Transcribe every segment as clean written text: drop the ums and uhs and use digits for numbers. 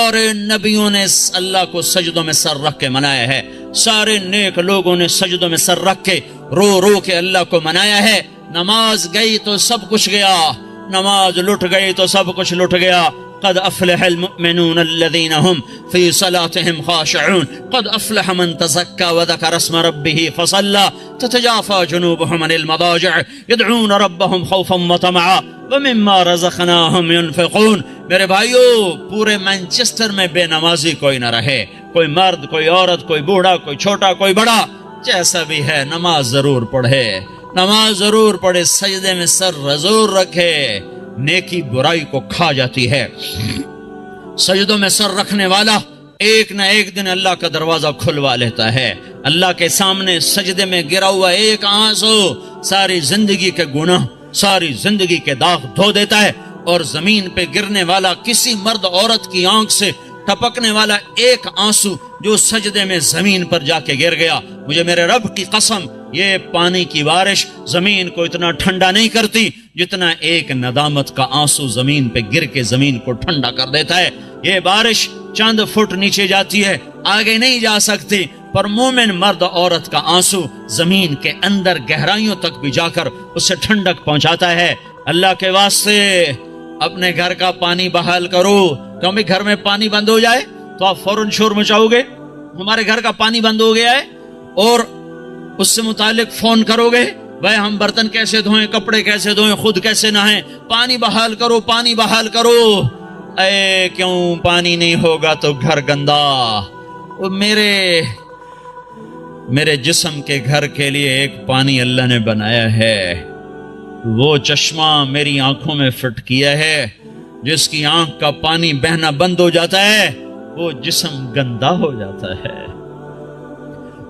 سارے نبیوں نے اللہ کو سجدوں میں سر رکھ کے منایا ہے، سارے نیک لوگوں نے سجدوں میں سر رکھ کے رو رو کے اللہ کو منایا ہے۔ نماز گئی تو سب کچھ گیا، نماز لٹ گئی تو سب کچھ لٹ گیا۔ قد افلح المؤمنون الذين هم في صلاتهم خاشعون قد افلح من تزكى وذكر اسم ربه فصلى تتجافى جنوبهم عن المضاجع يدعون ربهم خوفا وطمعا ومما رزقناهم ينفقون۔ میرے بھائیو، پورے مانچسٹر میں بے نمازی کوئی نہ رہے، کوئی مرد، کوئی عورت، کوئی بوڑھا، کوئی چھوٹا، کوئی بڑا، جیسا بھی ہے نماز ضرور پڑھے، نماز ضرور پڑھے، سجدے میں سر ضرور رکھے۔ نیکی برائی کو کھا جاتی ہے۔ سجدوں میں سر رکھنے والا ایک نہ ایک دن اللہ کا دروازہ کھلوا لیتا ہے۔ اللہ کے سامنے سجدے میں گرا ہوا ایک آنسو ساری زندگی کے گناہ، ساری زندگی کے داغ دھو دیتا ہے، اور زمین پہ گرنے والا کسی مرد عورت کی آنکھ سے ٹپکنے والا ایک آنسو جو سجدے میں زمین پر جا کے گر گیا، مجھے میرے رب کی قسم یہ پانی کی بارش زمین کو اتنا ٹھنڈا نہیں کرتی جتنا ایک ندامت کا آنسو زمین پہ گر کے زمین کو ٹھنڈا کر دیتا ہے۔ یہ بارش چند فٹ نیچے جاتی ہے، آگے نہیں جا سکتی، پر مومن مرد عورت کا آنسو زمین کے اندر گہرائیوں تک بھی جا کر اسے ٹھنڈک پہنچاتا ہے۔ اللہ کے واسطے اپنے گھر کا پانی بحال کرو۔ کیونکہ گھر میں پانی بند ہو جائے تو آپ فوراً شور مچاؤ گے، ہمارے گھر کا پانی بند ہو گیا ہے، اور اس سے متعلق فون کرو گے، بھائی ہم برتن کیسے دھوئیں، کپڑے کیسے دھوئیں، خود کیسے نہائیں، پانی بحال کرو، پانی بحال کرو۔ اے کیوں پانی نہیں ہوگا تو گھر گندا۔ میرے جسم کے گھر کے لیے ایک پانی اللہ نے بنایا ہے، وہ چشمہ میری آنکھوں میں فٹ کیا ہے، جس کی آنکھ کا پانی بہنا بند ہو جاتا ہے وہ جسم گندا ہو جاتا ہے۔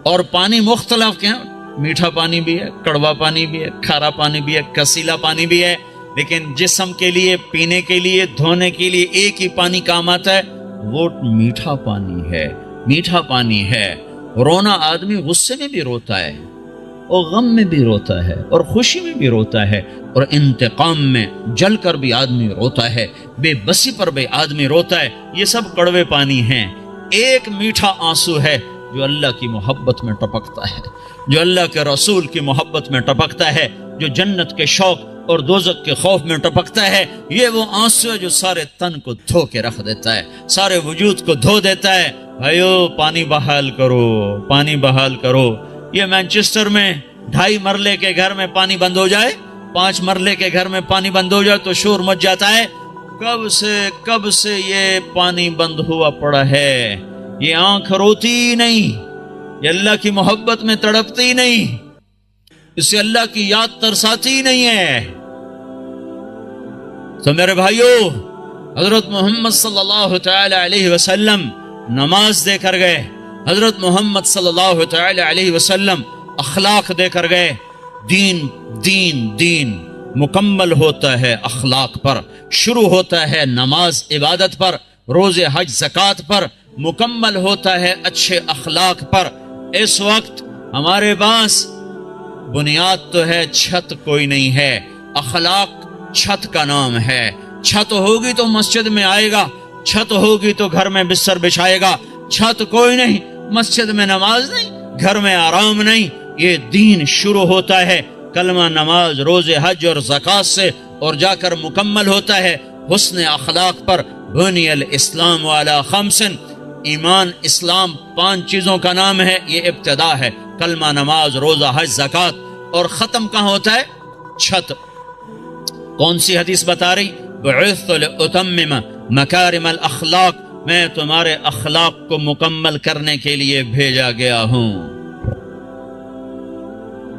اور پانی مختلف کیا، میٹھا پانی بھی ہے، کڑوا پانی بھی ہے، کھارا پانی بھی ہے، کسیلا پانی بھی ہے، لیکن جسم کے لیے، پینے کے لیے، دھونے کے لیے ایک ہی پانی کام آتا ہے، وہ میٹھا پانی ہے، میٹھا پانی ہے۔ رونا آدمی غصے میں بھی روتا ہے، اور غم میں بھی روتا ہے، اور خوشی میں بھی روتا ہے، اور انتقام میں جل کر بھی آدمی روتا ہے، بے بسی پر بھی آدمی روتا ہے۔ یہ سب کڑوے پانی ہیں۔ ایک میٹھا آنسو ہے جو اللہ کی محبت میں ٹپکتا ہے، جو اللہ کے رسول کی محبت میں ٹپکتا ہے، جو جنت کے شوق اور دوزخ کے خوف میں ٹپکتا ہے۔ یہ وہ آنسو ہے جو سارے تن کو دھو کے رکھ دیتا ہے، سارے وجود کو دھو دیتا ہے۔ بھائیو، پانی بحال کرو، پانی بحال کرو۔ یہ مانچسٹر میں 2.5 مرلے کے گھر میں پانی بند ہو جائے، 5 مرلے کے گھر میں پانی بند ہو جائے تو شور مچ جاتا ہے۔ کب سے یہ پانی بند ہوا پڑا ہے، یہ آنکھ روتی نہیں، یہ اللہ کی محبت میں تڑپتی نہیں، اسے اللہ کی یاد ترساتی نہیں ہے۔ تو میرے بھائیو، حضرت محمد صلی اللہ تعالی علیہ وسلم نماز دے کر گئے، حضرت محمد صلی اللہ تعالی علیہ وسلم اخلاق دے کر گئے۔ دین مکمل ہوتا ہے اخلاق پر، شروع ہوتا ہے نماز عبادت پر، روزے حج زکوٰۃ پر، مکمل ہوتا ہے اچھے اخلاق پر۔ اس وقت ہمارے پاس بنیاد تو ہے، چھت کوئی نہیں ہے، اخلاق چھت کا نام ہے۔ چھت ہوگی تو مسجد میں آئے گا، چھت ہوگی تو گھر میں بستر بچھائے گا، چھت کوئی نہیں، مسجد میں نماز نہیں، گھر میں آرام نہیں۔ یہ دین شروع ہوتا ہے کلمہ، نماز، روزے حج اور زکوٰۃ سے، اور جا کر مکمل ہوتا ہے حسن اخلاق پر۔ بنی الاسلام علی 5، ایمان اسلام 5 چیزوں کا نام ہے، یہ ابتدا ہے، کلمہ، نماز، روزہ حج زکوٰۃ، اور ختم کہاں ہوتا ہے؟ چھت۔ کون سی حدیث بتا رہی؟ بعثت لأتمم مکارم الاخلاق، میں تمہارے اخلاق کو مکمل کرنے کے لیے بھیجا گیا ہوں۔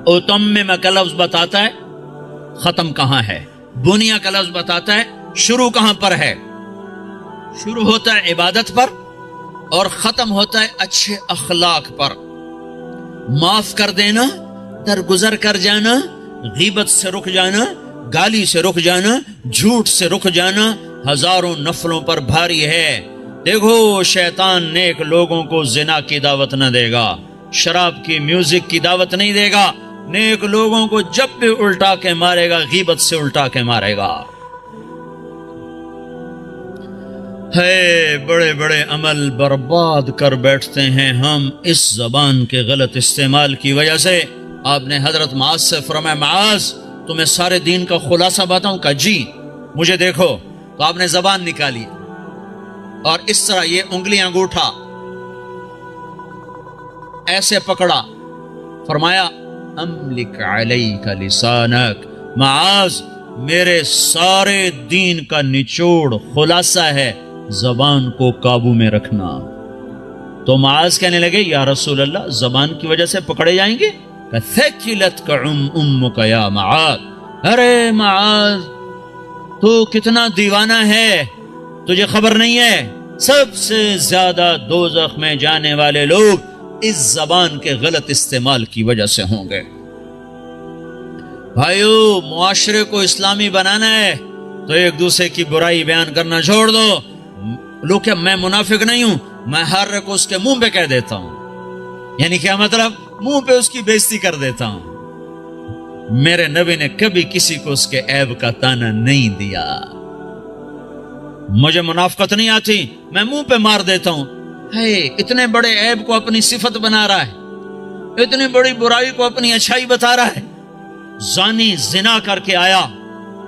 اتمم کا لفظ بتاتا ہے ختم کہاں ہے، بنیا کا لفظ بتاتا ہے شروع کہاں پر ہے۔ شروع ہوتا ہے عبادت پر اور ختم ہوتا ہے اچھے اخلاق پر۔ معاف کر دینا، درگزر کر جانا، غیبت سے رک جانا، گالی سے رک جانا، جھوٹ سے رک جانا ہزاروں نفلوں پر بھاری ہے۔ دیکھو، شیطان نیک لوگوں کو زنا کی دعوت نہ دے گا، شراب کی، میوزک کی دعوت نہیں دے گا۔ نیک لوگوں کو جب بھی الٹا کے مارے گا، غیبت سے الٹا کے مارے گا۔ ہے بڑے بڑے عمل برباد کر بیٹھتے ہیں ہم اس زبان کے غلط استعمال کی وجہ سے۔ آپ نے حضرت معاذ سے فرمایا معاذ تمہیں سارے دین کا خلاصہ بتاؤں؟ کہا جی مجھے دیکھو۔ تو آپ نے زبان نکالی اور اس طرح یہ انگلیاں انگوٹھا ایسے پکڑا، فرمایا املک علیک لسانک، معاذ میرے سارے دین کا نچوڑ خلاصہ ہے زبان کو قابو میں رکھنا۔ تو معاذ کہنے لگے یا رسول اللہ زبان کی وجہ سے پکڑے جائیں گے؟ ثقلتک امک یا معاذ، ارے معاذ تو کتنا دیوانہ ہے، تجھے خبر نہیں ہے سب سے زیادہ دوزخ میں جانے والے لوگ اس زبان کے غلط استعمال کی وجہ سے ہوں گے۔ بھائیو معاشرے کو اسلامی بنانا ہے تو ایک دوسرے کی برائی بیان کرنا چھوڑ دو۔ لوگ کہ میں منافق نہیں ہوں، میں ہر ایک کو اس کے منہ پہ کہہ دیتا ہوں، یعنی کیا مطلب؟ منہ پہ اس کی بےزتی کر دیتا ہوں۔ میرے نبی نے کبھی کسی کو اس کے عیب کا تانا نہیں دیا۔ مجھے منافقت نہیں آتی، میں منہ پہ مار دیتا ہوں۔ ہے اتنے بڑے عیب کو اپنی صفت بنا رہا ہے، اتنی بڑی برائی کو اپنی اچھائی بتا رہا ہے۔ زانی زنا کر کے آیا،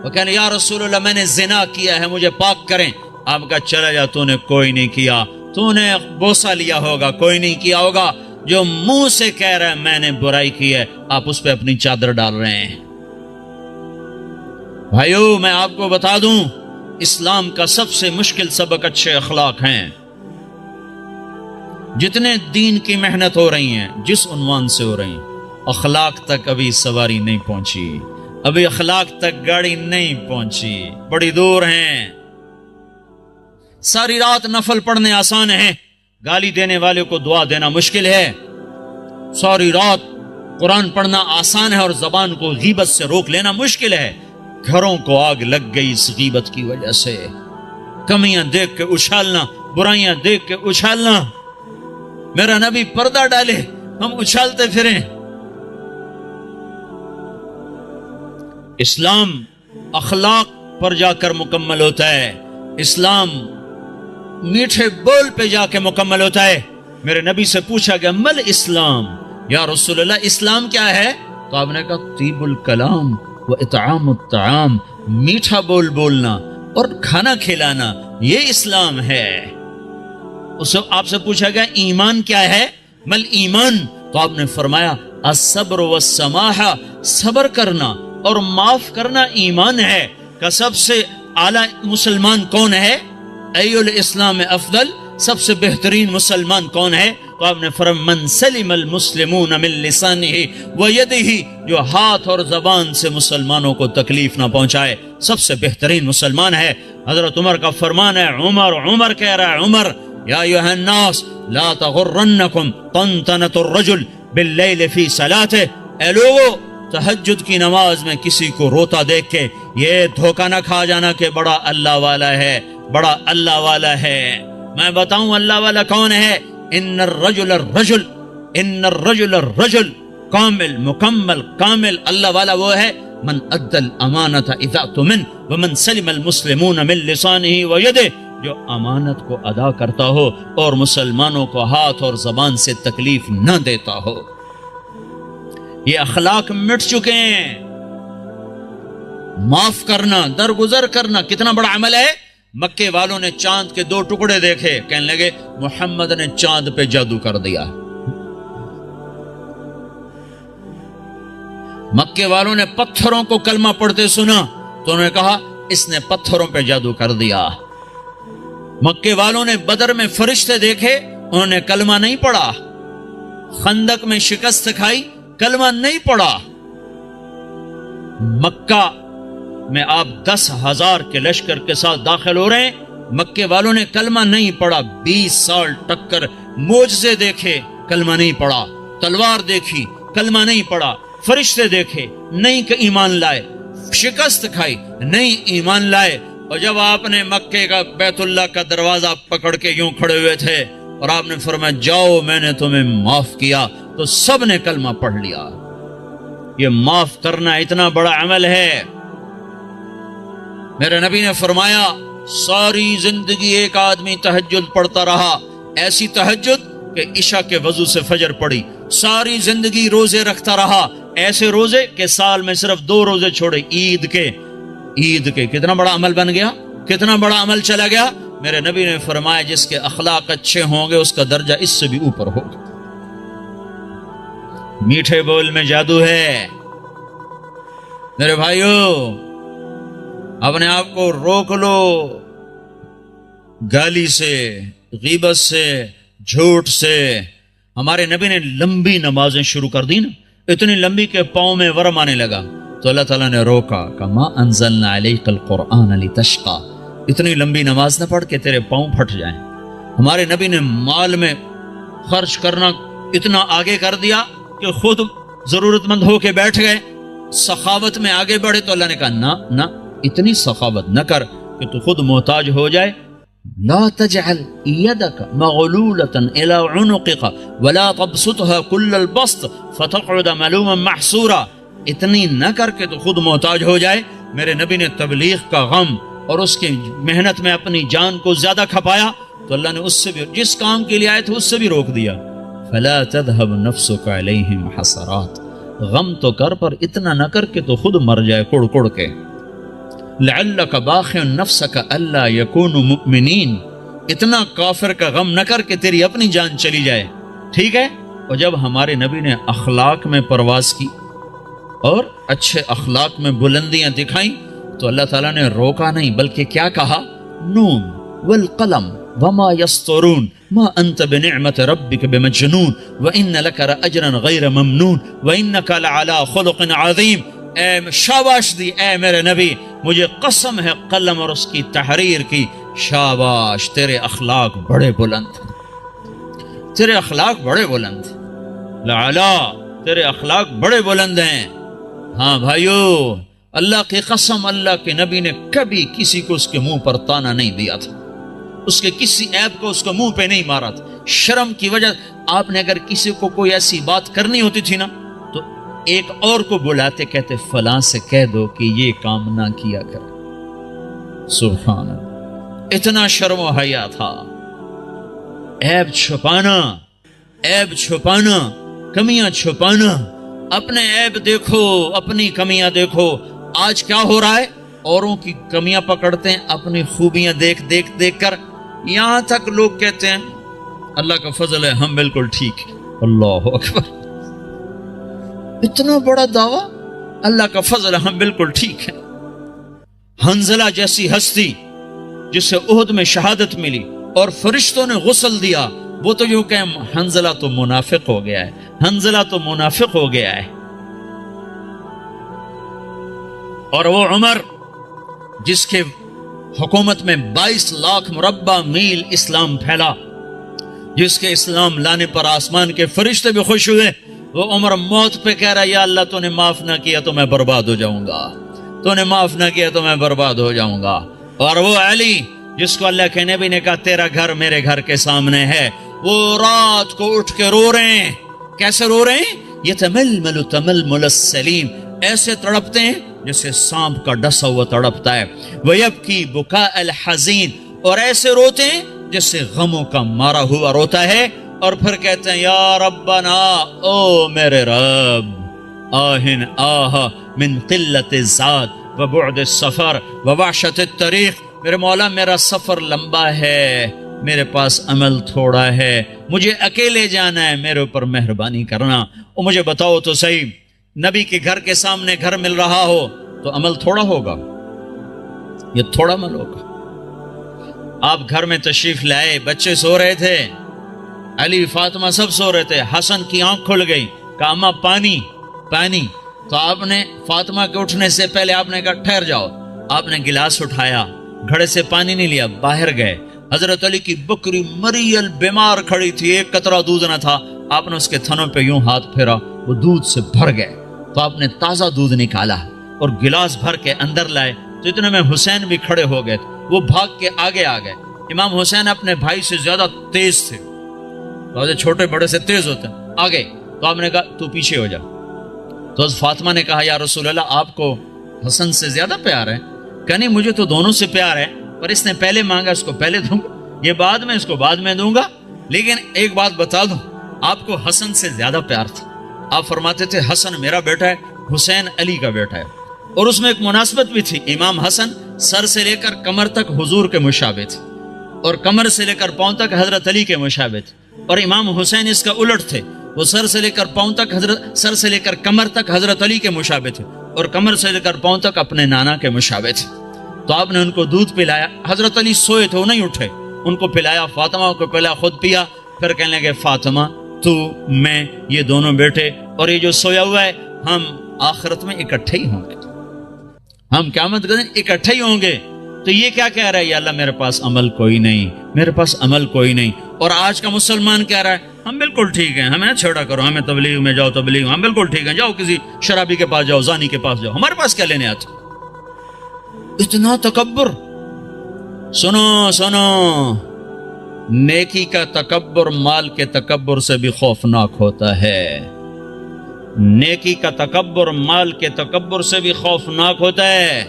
وہ کہنے یا رسول اللہ میں نے زنا کیا ہے مجھے پاک کریں۔ آپ کا چلا جا، تو نے کوئی نہیں کیا، تو نے بوسہ لیا ہوگا، کوئی نہیں کیا ہوگا۔ جو منہ سے کہہ رہا ہے میں نے برائی کی ہے، آپ اس پہ اپنی چادر ڈال رہے ہیں۔ بھائیو میں آپ کو بتا دوں اسلام کا سب سے مشکل سبق اچھے اخلاق ہیں۔ جتنے دین کی محنت ہو رہی ہیں جس عنوان سے ہو رہی ہیں، اخلاق تک ابھی سواری نہیں پہنچی، ابھی اخلاق تک گاڑی نہیں پہنچی، بڑی دور ہیں۔ ساری رات نفل پڑھنے آسان ہے، گالی دینے والے کو دعا دینا مشکل ہے۔ ساری رات قرآن پڑھنا آسان ہے اور زبان کو غیبت سے روک لینا مشکل ہے۔ گھروں کو آگ لگ گئی اس غیبت کی وجہ سے، کمیاں دیکھ کے اچھالنا، برائیاں دیکھ کے اچھالنا۔ میرا نبی پردہ ڈالے ہم اچھالتے پھریں۔ اسلام اخلاق پر جا کر مکمل ہوتا ہے، اسلام میٹھے بول پہ جا کے مکمل ہوتا ہے۔ میرے نبی سے پوچھا گیا مل اسلام، یا رسول اللہ اسلام کیا ہے؟ تو آپ نے کہا طیب الکلام و اطعام الطعام، میٹھا بول بولنا اور کھانا کھلانا، یہ اسلام ہے۔ آپ سے پوچھا گیا ایمان کیا ہے؟ مل ایمان، تو آپ نے فرمایا الصبر والسماحہ، صبر کرنا اور معاف کرنا ایمان ہے۔ کہ سب سے اعلیٰ مسلمان کون ہے؟ ای الاسلام افضل، سب سے بہترین مسلمان کون ہے؟ تو آپ نے فرمایا من سلم المسلمون من لسانہ ویدہ، جو ہاتھ اور زبان سے مسلمانوں کو تکلیف نہ پہنچائے، سب سے بہترین مسلمان ہے۔ حضرت عمر کا فرمان ہے، عمر کہہ رہا ہے، عمر یا ایھا الناس لا تغرنکم طنطنۃ الرجل باللیل فی صلاتہ، اے لوگو تہجد کی نماز میں کسی کو روتا دیکھ کے یہ دھوکہ نہ کھا جانا کہ بڑا اللہ والا ہے، بڑا اللہ والا ہے۔ میں بتاؤں اللہ والا کون ہے؟ ان الرجل الرجل کامل، مکمل، کامل اللہ والا وہ ہے من ادى الامانۃ اذا اؤتمن ومن سلم المسلمون من لسانہ ویدہ، جو امانت کو ادا کرتا ہو اور مسلمانوں کو ہاتھ اور زبان سے تکلیف نہ دیتا ہو۔ یہ اخلاق مٹ چکے ہیں۔ معاف کرنا، درگزر کرنا کتنا بڑا عمل ہے۔ مکے والوں نے چاند کے 2 ٹکڑے دیکھے، کہنے لگے محمد نے چاند پہ جادو کر دیا۔ مکے والوں نے پتھروں کو کلمہ پڑھتے سنا تو انہوں نے کہا اس نے پتھروں پہ جادو کر دیا۔ مکے والوں نے بدر میں فرشتے دیکھے، انہوں نے کلمہ نہیں پڑھا۔ خندق میں شکست کھائی، کلمہ نہیں پڑھا۔ مکہ میں آپ 10,000 کے لشکر کے ساتھ داخل ہو رہے ہیں، مکے والوں نے کلمہ نہیں پڑھا۔ 20 سال ٹکر، معجزے دیکھے، کلمہ نہیں پڑھا۔ تلوار دیکھی، کلمہ نہیں پڑھا۔ فرشتے دیکھے، نہیں کہ ایمان لائے۔ شکست کھائی، نہیں ایمان لائے۔ اور جب آپ نے مکے کا بیت اللہ کا دروازہ پکڑ کے یوں کھڑے ہوئے تھے اور آپ نے فرمایا جاؤ میں نے تمہیں معاف کیا، تو سب نے کلمہ پڑھ لیا۔ یہ معاف کرنا اتنا بڑا عمل ہے۔ میرے نبی نے فرمایا ساری زندگی ایک آدمی تہجد پڑھتا رہا، ایسی تہجد کہ عشاء کے وضو سے فجر پڑی، ساری زندگی روزے رکھتا رہا، ایسے روزے کہ سال میں صرف 2 روزے چھوڑے، عید کے کتنا بڑا عمل بن گیا، کتنا بڑا عمل چلا گیا۔ میرے نبی نے فرمایا جس کے اخلاق اچھے ہوں گے اس کا درجہ اس سے بھی اوپر ہوگا۔ میٹھے بول میں جادو ہے میرے بھائیو، اپنے آپ کو روک لو گالی سے، غیبت سے، جھوٹ سے۔ ہمارے نبی نے لمبی نمازیں شروع کر دی نا، اتنی لمبی کہ پاؤں میں ورم آنے لگا تو اللہ تعالیٰ نے روکا کہ ما انزلنا علیک القرآن لتشقى، اتنی لمبی نماز نہ پڑھ کے تیرے پاؤں پھٹ جائیں۔ ہمارے نبی نے مال میں خرچ کرنا اتنا آگے کر دیا کہ خود ضرورت مند ہو کے بیٹھ گئے، سخاوت میں آگے بڑھے تو اللہ نے کہا نہ اتنی سخاوت نہ کر کہ تو خود محتاج ہو جائے۔ لا تجعل يدك مغلولة الى عنقك ولا تبسطها كل البسط فتقعد ملوما محسورا، اتنی نہ کر کے تو خود محتاج ہو جائے۔ میرے نبی نے تبلیغ کا غم اور اس کی محنت میں اپنی جان کو زیادہ کھپایا تو اللہ نے اس سے بھی، جس کام کے لیے آئے تھے اس سے بھی روک دیا۔ فلا تذهب نفسك عليهم حسرات، غم تو کر پر اتنا نہ کر کے تو خود مر جائے کڑ کڑ کے۔ لعلك باخع نفسك الا يكونوا مؤمنين، اتنا کافر کا غم نہ کر کے تیری اپنی جان چلی جائے، ٹھیک ہے۔ اور جب ہمارے نبی نے اخلاق میں پرواز کی اور اچھے اخلاق میں بلندیاں دکھائیں تو اللہ تعالیٰ نے روکا نہیں بلکہ کیا کہا، نون والقلم وما يسطرون ما انت بنعمت ربك بمجنون وان لك لاجرا غير ممنون وانك لعلى خلق عظیم۔ اے شاباش دی اے میرے نبی، مجھے قسم ہے قلم اور اس کی تحریر کی، شاباش تیرے اخلاق بڑے بلند، تیرے اخلاق بڑے بلند، لعلا تیرے اخلاق بڑے بلند ہیں۔ ہاں بھائیو، اللہ کی قسم، اللہ کے نبی نے کبھی کسی کو اس کے منہ پر تانا نہیں دیا تھا، اس کے کسی عیب کو اس کو منہ پہ نہیں مارا تھا۔ شرم کی وجہ آپ نے اگر کسی کو کوئی ایسی بات کرنی ہوتی تھی نا تو ایک اور کو بلاتے، کہتے فلاں سے کہہ دو کہ یہ کام نہ کیا کر۔ سبحان اللہ، اتنا شرم و حیا تھا۔ عیب چھپانا، کمیاں چھپانا، اپنے عیب دیکھو، اپنی کمیاں دیکھو۔ آج کیا ہو رہا ہے، اوروں کی کمیاں پکڑتے ہیں، اپنی خوبیاں دیکھ کر، یہاں تک لوگ کہتے ہیں اللہ کا فضل ہے ہم بالکل ٹھیک ہیں۔ اللہ اکبر، اتنا بڑا دعویٰ، اللہ کا فضل ہے ہم بالکل ٹھیک ہیں۔ حنظلہ جیسی ہستی جسے احد میں شہادت ملی اور فرشتوں نے غسل دیا، وہ تو یوں کہ حنظلہ تو منافق ہو گیا ہے، حنظلہ تو منافق ہو گیا ہے۔ اور وہ عمر جس کے حکومت میں 22 لاکھ مربع میل اسلام پھیلا، جس کے اسلام لانے پر آسمان کے فرشتے بھی خوش ہوئے، وہ عمر موت پہ کہہ رہا یا اللہ تو نے معاف نہ کیا تو میں برباد ہو جاؤں گا، تو نے معاف نہ کیا تو میں برباد ہو جاؤں گا۔ اور وہ علی جس کو اللہ کے نبی نے کہا تیرا گھر میرے گھر کے سامنے ہے، وہ رات کو اٹھ کے رو رہے ہیں۔ کیسے رو رہے ہیں؟ یتململ تململ السلیم، ایسے تڑپتے ہیں جیسے سانپ کا ڈسا ہوا تڑپتا ہے۔ ویبکی بکاء الحزین، اور ایسے روتے ہیں جیسے غموں کا مارا ہوا روتا ہے، اور پھر کہتے ہیں یا ربنا، او میرے رب، آہن آہ من قلت الزاد وبعد السفر ووحشت الطریق، میرے مولا میرا سفر لمبا ہے، میرے پاس عمل تھوڑا ہے، مجھے اکیلے جانا ہے، میرے اوپر مہربانی کرنا۔ اور مجھے بتاؤ تو صحیح، نبی کے گھر کے سامنے گھر مل رہا ہو تو عمل تھوڑا ہوگا، یہ تھوڑا عمل ہوگا۔ آپ گھر میں تشریف لائے، بچے سو رہے تھے، علی فاطمہ سب سو رہے تھے، حسن کی آنکھ کھل گئی، کہا اماں پانی پانی، تو آپ نے فاطمہ کے اٹھنے سے پہلے آپ نے کہا ٹھہر جاؤ، آپ نے گلاس اٹھایا، گھڑے سے پانی نہیں لیا، باہر گئے۔ حضرت علی کی بکری مریل بیمار کھڑی تھی، ایک قطرہ دودھ نہ تھا، آپ نے اس کے تھنوں پہ یوں ہاتھ پھیرا، وہ دودھ سے بھر گئے، تو آپ نے تازہ دودھ نکالا اور گلاس بھر کے اندر لائے، تو اتنے میں حسین بھی کھڑے ہو گئے، وہ بھاگ کے آگے آ گئے۔ امام حسین اپنے بھائی سے زیادہ تیز تھے، چھوٹے بڑے سے تیز ہوتے ہیں، آگے، تو آپ نے کہا تو پیچھے ہو جا۔ تو فاطمہ نے کہا یا رسول اللہ آپ کو حسن سے زیادہ پیار ہے؟ کہ نہیں، مجھے تو دونوں سے پیار ہے، پر اس نے پہلے مانگا، اس کو پہلے دوں گا، یہ بعد میں، اس کو بعد میں دوں گا۔ لیکن ایک بات بتا دوں، آپ کو حسن سے زیادہ پیار تھا۔ آپ فرماتے تھے حسن میرا بیٹا ہے، حسین علی کا بیٹا ہے۔ اور اس میں ایک مناسبت بھی تھی، امام حسن سر سے لے کر کمر تک حضور کے مشابہ تھے، اور کمر سے لے کر پاؤں تک حضرت علی کے مشابہ تھے۔ اور امام حسین اس کا الٹ تھے، وہ سر سے لے کر پاؤں تک سر سے لے کر کمر تک حضرت علی کے مشابہ تھے، اور کمر سے لے کر پاؤں تک اپنے نانا کے مشابہ تھے۔ تو آپ نے ان کو دودھ پلایا، حضرت علی سوئے تھے، وہ نہیں اٹھے، ان کو پلایا، فاطمہ کو پلایا، خود پیا، پھر کہنے لگے فاطمہ تو میں یہ دونوں بیٹے اور یہ جو سویا ہوا ہے، ہم آخرت میں اکٹھے ہی ہوں گے، ہم قیامت کے دن اکٹھے ہی ہوں گے۔ تو یہ کیا کہہ رہا ہے؟ یا اللہ میرے پاس عمل کوئی نہیں، میرے پاس عمل کوئی نہیں۔ اور آج کا مسلمان کہہ رہا ہے ہم بالکل ٹھیک ہیں، ہمیں چھوڑا کرو، ہمیں تبلیغ میں جاؤ، تبلیغ ہم بالکل ٹھیک ہیں، جاؤ کسی شرابی کے پاس جاؤ، زانی کے پاس جاؤ، ہمارے پاس کیا لینے آتے؟ اتنا تکبر! سنو سنو، نیکی کا تکبر مال کے تکبر سے بھی خوفناک ہوتا ہے، نیکی کا تکبر مال کے تکبر سے بھی خوفناک ہوتا ہے۔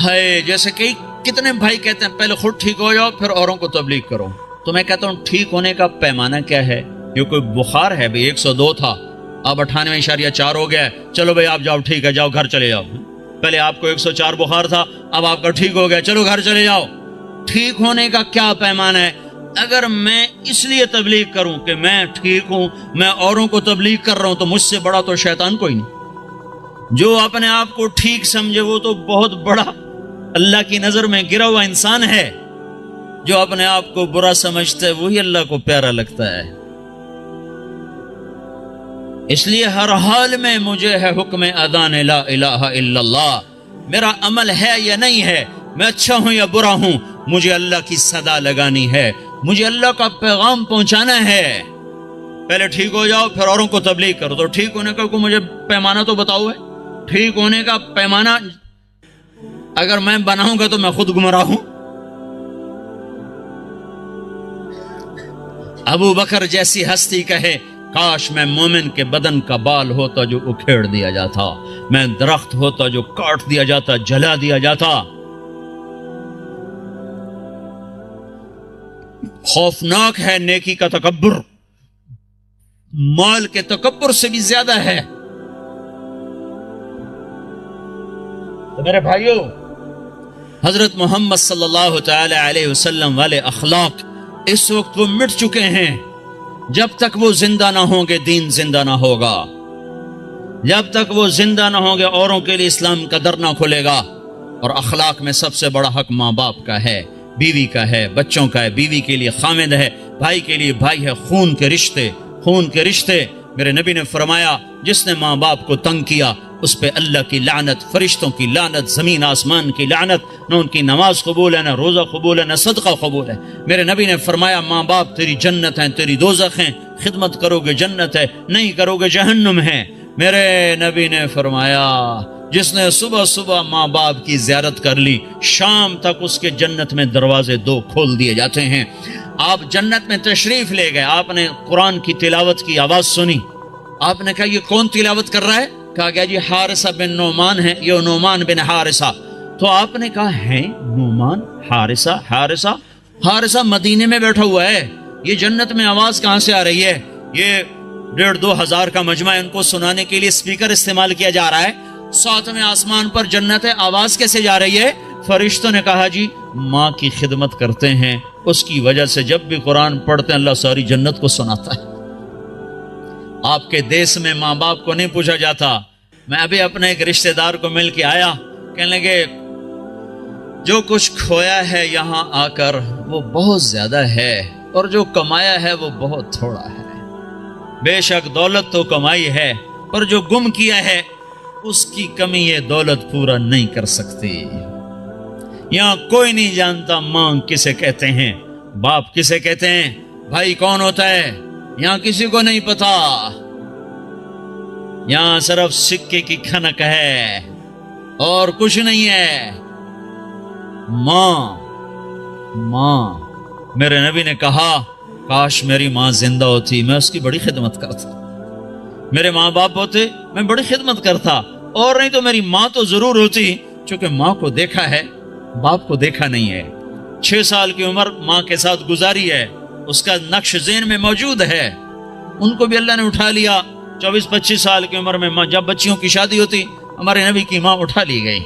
ہے جیسے کہ کتنے بھائی کہتے ہیں پہلے خود ٹھیک ہو جاؤ پھر اوروں کو تبلیغ کرو۔ تو میں کہتا ہوں ٹھیک ہونے کا پیمانہ کیا ہے؟ یہ کوئی بخار ہے بھئی 102 تھا، اب 98.4 ہو گیا ہے، چلو بھئی آپ جاؤ، ٹھیک ہے، جاؤ گھر چلے جاؤ۔ پہلے آپ کو 104 بخار تھا، اب آپ کا ٹھیک ہو گیا، چلو گھر چلے جاؤ۔ ٹھیک ہونے کا کیا پیمانہ ہے؟ اگر میں اس لیے تبلیغ کروں کہ میں ٹھیک ہوں، میں اوروں کو تبلیغ کر رہا ہوں، تو مجھ سے بڑا تو شیطان کوئی نہیں۔ جو اپنے آپ کو ٹھیک سمجھے وہ تو بہت بڑا اللہ کی نظر میں گرا ہوا انسان ہے۔ جو اپنے آپ کو برا سمجھتا ہے وہی اللہ کو پیارا لگتا ہے۔ اس لیے ہر حال میں مجھے ہے حکم اذان لا الہ الا اللہ، میرا عمل ہے یا نہیں ہے، میں اچھا ہوں یا برا ہوں، مجھے اللہ کی صدا لگانی ہے، مجھے اللہ کا پیغام پہنچانا ہے۔ پہلے ٹھیک ہو جاؤ پھر اوروں کو تبلیغ کرو۔ تو ٹھیک ہونے کا کوئی مجھے پیمانہ تو بتاؤ ہے؟ ٹھیک ہونے کا پیمانہ اگر میں بناؤں گا تو میں خود گمراہ ہوں۔ ابو بکر جیسی ہستی کہے کاش میں مومن کے بدن کا بال ہوتا جو اکھیڑ دیا جاتا، میں درخت ہوتا جو کاٹ دیا جاتا، جلا دیا جاتا۔ خوفناک ہے نیکی کا تکبر، مال کے تکبر سے بھی زیادہ ہے۔ تو میرے بھائیوں، حضرت محمد صلی اللہ تعالی علیہ وسلم والے اخلاق اس وقت وہ مٹ چکے ہیں۔ جب تک وہ زندہ نہ ہوں گے دین زندہ نہ ہوگا، جب تک وہ زندہ نہ ہوں گے اوروں کے لیے اسلام کا در نہ کھلے گا۔ اور اخلاق میں سب سے بڑا حق ماں باپ کا ہے، بیوی کا ہے، بچوں کا ہے، بیوی کے لیے خامد ہے، بھائی کے لیے بھائی ہے، خون کے رشتے، خون کے رشتے۔ میرے نبی نے فرمایا جس نے ماں باپ کو تنگ کیا اس پہ اللہ کی لعنت، فرشتوں کی لعنت، زمین آسمان کی لعنت، نہ ان کی نماز قبول ہے، نہ روزہ قبول ہے، نہ صدقہ قبول ہے۔ میرے نبی نے فرمایا ماں باپ تیری جنت ہیں، تیری دوزخ ہیں، خدمت کرو گے جنت ہے، نہیں کرو گے جہنم ہے۔ میرے نبی نے فرمایا جس نے صبح صبح ماں باپ کی زیارت کر لی شام تک اس کے جنت میں دروازے 2 کھول دیے جاتے ہیں۔ آپ جنت میں تشریف لے گئے، آپ نے قرآن کی تلاوت کی آواز سنی، آپ نے کہا یہ کون تلاوت کر رہا ہے؟ کہا گیا جی حارثہ بن نعمان ہے، یہ نعمان بن حارثہ۔ تو آپ نے کہا ہے نعمان، حارثہ مدینے میں بیٹھا ہوا ہے، یہ جنت میں آواز کہاں سے آ رہی ہے؟ یہ 1,500-2 ہزار کا مجمع ہے، ان کو سنانے کے لیے اسپیکر استعمال کیا جا رہا ہے، 7ویں آسمان پر جنت ہے، آواز کیسے جا رہی ہے؟ فرشتوں نے کہا جی ماں کی خدمت کرتے ہیں، اس کی وجہ سے جب بھی قرآن پڑھتے ہیں اللہ ساری جنت کو سناتا ہے۔ آپ کے دیس میں ماں باپ کو نہیں پوچھا جاتا۔ میں ابھی اپنے ایک رشتہ دار کو مل کے آیا، کہنے لگے جو کچھ کھویا ہے یہاں آ کر وہ بہت زیادہ ہے اور جو کمایا ہے وہ بہت تھوڑا ہے۔ بے شک دولت تو کمائی ہے پر جو گم کیا ہے اس کی کمی یہ دولت پورا نہیں کر سکتی۔ یہاں کوئی نہیں جانتا ماں کسے کہتے ہیں، باپ کسے کہتے ہیں، بھائی کون ہوتا ہے، یہاں کسی کو نہیں پتا۔ یہاں صرف سکے کی کھنک ہے اور کچھ نہیں ہے۔ ماں میرے نبی نے کہا کاش میری ماں زندہ ہوتی، میں اس کی بڑی خدمت کرتا، میرے ماں باپ ہوتے میں بڑی خدمت کرتا، اور نہیں تو میری ماں تو ضرور ہوتی، چونکہ ماں کو دیکھا ہے، باپ کو دیکھا نہیں ہے۔ 6 سال کی عمر ماں کے ساتھ گزاری ہے، اس کا نقش ذہن میں موجود ہے۔ ان کو بھی اللہ نے اٹھا لیا 24-25 سال کی عمر میں، جب بچیوں کی شادی ہوتی ہمارے نبی کی ماں اٹھا لی گئی۔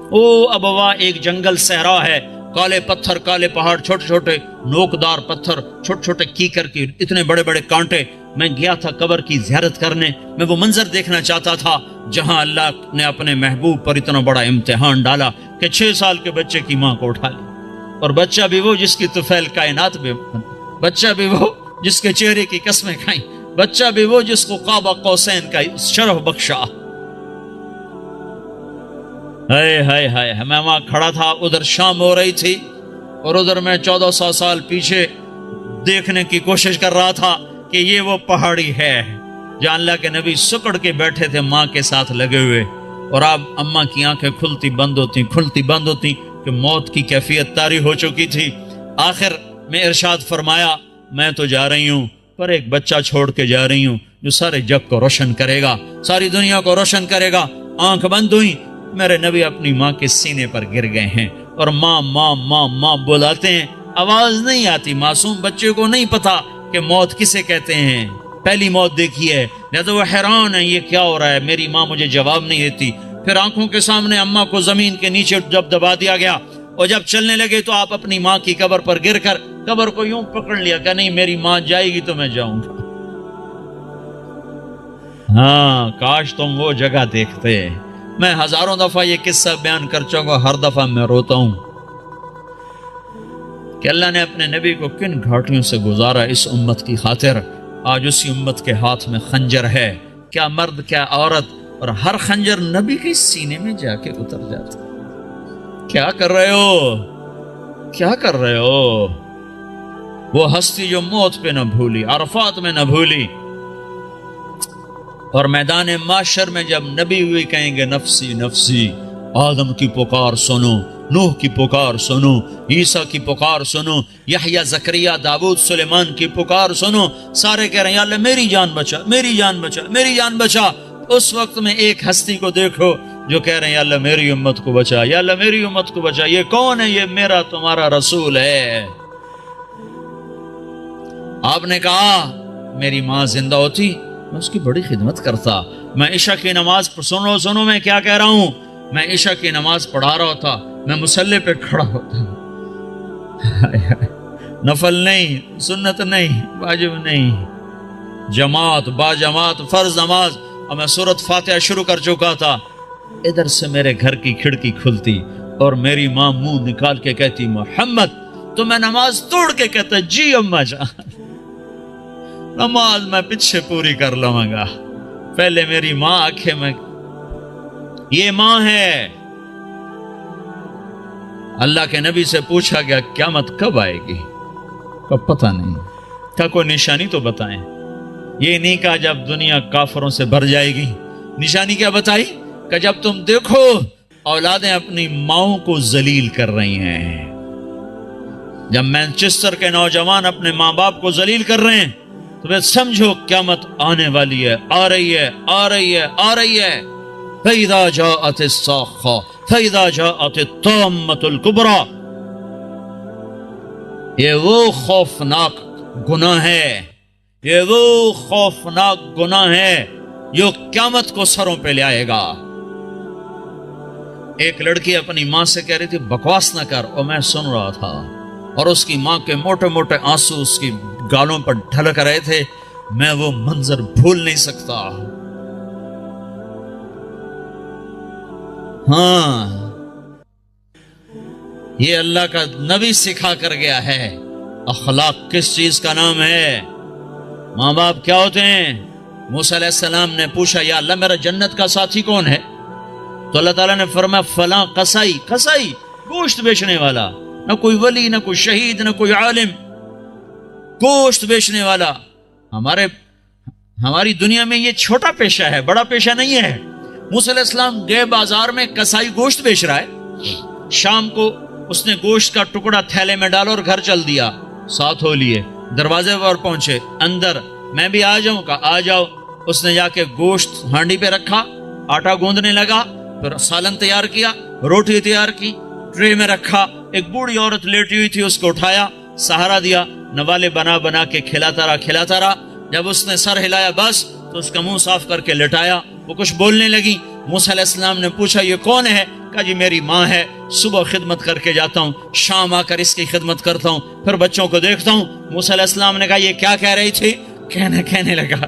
او ابوا، ایک جنگل صحرا ہے، کالے پتھر، کالے پہاڑ، چھوٹے چھوٹے نوکدار پتھر، چھوٹے چھوٹے کیکر کی اتنے بڑے بڑے کانٹے۔ میں گیا تھا قبر کی زیارت کرنے، میں وہ منظر دیکھنا چاہتا تھا جہاں اللہ نے اپنے محبوب پر اتنا بڑا امتحان ڈالا کہ 6 سال کے بچے کی ماں کو اٹھا لیا، اور بچہ بھی وہ جس کی طفیل کائنات میں، بچہ بھی وہ جس کے چہرے کی قسمیں کھائیں، بچہ بھی وہ جس کو قاب قوسین کا شرف بخشا۔ ہائے ہائے ہائے، میں وہاں کھڑا تھا، ادھر شام ہو رہی تھی اور ادھر میں 1400 سال پیچھے دیکھنے کی کوشش کر رہا تھا کہ یہ وہ پہاڑی ہے جہاں اللہ کے نبی سکڑ کے بیٹھے تھے ماں کے ساتھ لگے ہوئے، اور اب اماں کی آنکھیں کھلتی بند ہوتی کہ موت کی کیفیت طاری ہو چکی تھی۔ آخر میں ارشاد فرمایا، میں تو جا رہی ہوں پر ایک بچہ چھوڑ کے جا رہی ہوں جو سارے جگ کو روشن کرے گا، ساری دنیا کو روشن کرے گا۔ آنکھ بند ہوئی، میرے نبی اپنی ماں کے سینے پر گر گئے ہیں اور ماں ماں ماں ماں بلاتے ہیں، آواز نہیں آتی۔ معصوم بچے کو نہیں پتا کہ موت کسے کہتے ہیں، پہلی موت دیکھی ہے، لہذا وہ حیران ہے یہ کیا ہو رہا ہے، میری ماں مجھے جواب نہیں دیتی۔ پھر آنکھوں کے سامنے اماں کو زمین کے نیچے جب دبا دیا گیا اور جب چلنے لگے تو آپ اپنی ماں کی قبر پر گر کر قبر کو یوں پکڑ لیا کہ نہیں میری ماں جائے گی تو میں جاؤں گا۔ ہاں کاش تم وہ جگہ دیکھتے۔ میں ہزاروں دفعہ یہ قصہ بیان کر چکا ہوں، ہر دفعہ میں روتا ہوں کہ اللہ نے اپنے نبی کو کن گھاٹیوں سے گزارا اس امت کی خاطر۔ آج اسی امت کے ہاتھ میں خنجر ہے، کیا مرد کیا عورت، اور ہر خنجر نبی کے سینے میں جا کے اتر جاتا۔ کیا کر رہے ہو، کیا کر رہے ہو؟ وہ ہستی جو موت پہ نہ بھولی، عرفات میں نہ بھولی، اور میدان معاشر میں جب نبی ہوئی کہیں گے نفسی نفسی، آدم کی پکار سنو، نوح کی پکار سنو، عیسیٰ کی پکار سنو، یحییٰ، زکریا، داؤد، سلیمان کی پکار سنو، سارے کہہ رہے ہیں یا اللہ میری جان بچا، میری جان بچا، میری جان بچا۔ اس وقت میں ایک ہستی کو دیکھو جو کہہ رہے ہیں یا اللہ میری امت کو بچا، یا اللہ میری امت کو بچا۔ یہ کون ہے؟ یہ میرا تمہارا رسول ہے۔ آپ نے کہا میری ماں زندہ ہوتی میں اس کی بڑی خدمت کرتا۔ میں عشاء کی نماز سنو میں کیا کہہ رہا ہوں، میں عشاء کی نماز پڑھا رہا ہوتا، میں مصلی پہ کھڑا ہوتا، نفل نہیں، سنت نہیں، واجب نہیں، جماعت با جماعت فرض نماز، اور میں سورۃ فاتحہ شروع کر چکا تھا۔ ادھر سے میرے گھر کی کھڑکی کھلتی اور میری ماں منہ نکال کے کہتی محمد، تو میں نماز توڑ کے کہتا جی اماں جان، نماز میں پیچھے پوری کر لوں گا۔ پہلے میری ماں آنکھیں میں، یہ ماں ہے۔ اللہ کے نبی سے پوچھا گیا قیامت کب آئے گی؟ کب پتہ نہیں، کیا کوئی نشانی تو بتائیں۔ یہ نہیں کہا جب دنیا کافروں سے بھر جائے گی، نشانی کیا بتائی کہ جب تم دیکھو اولادیں اپنی ماؤں کو ذلیل کر رہی ہیں، جب مینچسٹر کے نوجوان اپنے ماں باپ کو ذلیل کر رہے ہیں تو پھر سمجھو قیامت آنے والی ہے، آ رہی ہے، آ رہی ہے، آ رہی ہے۔ فَإِذَا جَاءَتِ الصَّاخَّةُ فَإِذَا جَاءَتِ الطَّامَّةُ الْكُبْرَى، یہ وہ خوفناک گناہ ہے، یہ وہ خوفناک گناہ ہے جو قیامت کو سروں پہ لے آئے گا۔ ایک لڑکی اپنی ماں سے کہہ رہی تھی بکواس نہ کر، اور میں سن رہا تھا، اور اس کی ماں کے موٹے موٹے آنسو اس کی گالوں پر ڈھلک رہے تھے۔ میں وہ منظر بھول نہیں سکتا۔ ہاں، یہ اللہ کا نبی سکھا کر گیا ہے۔ اخلاق کس چیز کا نام ہے؟ ماں باپ کیا ہوتے ہیں؟ موسیٰ علیہ السلام نے پوچھا یا اللہ میرا جنت کا ساتھی کون ہے؟ تو اللہ تعالیٰ نے فرمایا فلاں قصائی، قصائی گوشت بیچنے والا، نہ کوئی ولی، نہ کوئی شہید، نہ کوئی عالم، گوشت بیچنے والا۔ ہماری دنیا میں یہ چھوٹا پیشہ ہے، بڑا پیشہ نہیں ہے۔ موسیٰ علیہ السلام گئے بازار میں، قصائی گوشت بیچ رہا ہے، شام کو اس نے گوشت کا ٹکڑا تھیلے میں ڈالا اور گھر چل دیا، ساتھ ہو لیے، دروازے پر پہنچے، اندر میں بھی آ جاؤں کا آ جاؤ۔ اس نے جا کے گوشت ہانڈی پہ رکھا، آٹا گوندنے لگا، پھر سالن تیار کیا، روٹی تیار کی، ٹرے میں رکھا، ایک بوڑھی عورت لیٹی ہوئی تھی، اس کو اٹھایا، سہارا دیا، نوالے بنا بنا کے کھلاتا رہا۔ جب اس نے سر ہلایا بس تو اس کا منہ صاف کر کے لٹایا، وہ کچھ بولنے لگی۔ موسیٰ علیہ السلام نے پوچھا یہ کون ہے؟ کہا جی میری ماں ہے، صبح خدمت کر کے جاتا ہوں، شام آ کر اس کی خدمت کرتا ہوں، پھر بچوں کو دیکھتا ہوں۔ موسیٰ علیہ السلام نے کہا یہ کیا کہہ رہی تھی؟ کہنے لگا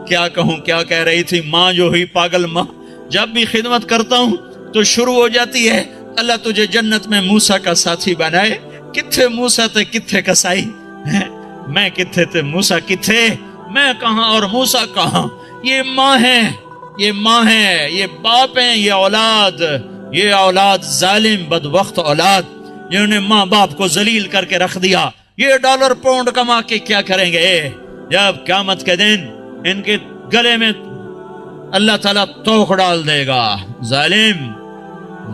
کیا کہوں، کیا کہہ رہی تھی؟ ماں جو ہوئی پاگل ماں، جب بھی خدمت کرتا ہوں تو شروع ہو جاتی ہے اللہ تجھے جنت میں موسیٰ کا ساتھی بنائے۔ کتھے موسیٰ تے کتھے کسائی، میں کتھے تے موسیٰ کتھے، میں کہاں اور موسیٰ کہاں؟ یہ ماں ہے، یہ ماں ہے، یہ باپ ہیں، یہ اولاد ظالم بدبخت اولاد جنہوں نے ماں باپ کو ذلیل کر کے رکھ دیا۔ یہ ڈالر پاؤنڈ کما کے کیا کریں گے جب قیامت کے دن ان کے گلے میں اللہ تعالیٰ توق ڈال دے گا۔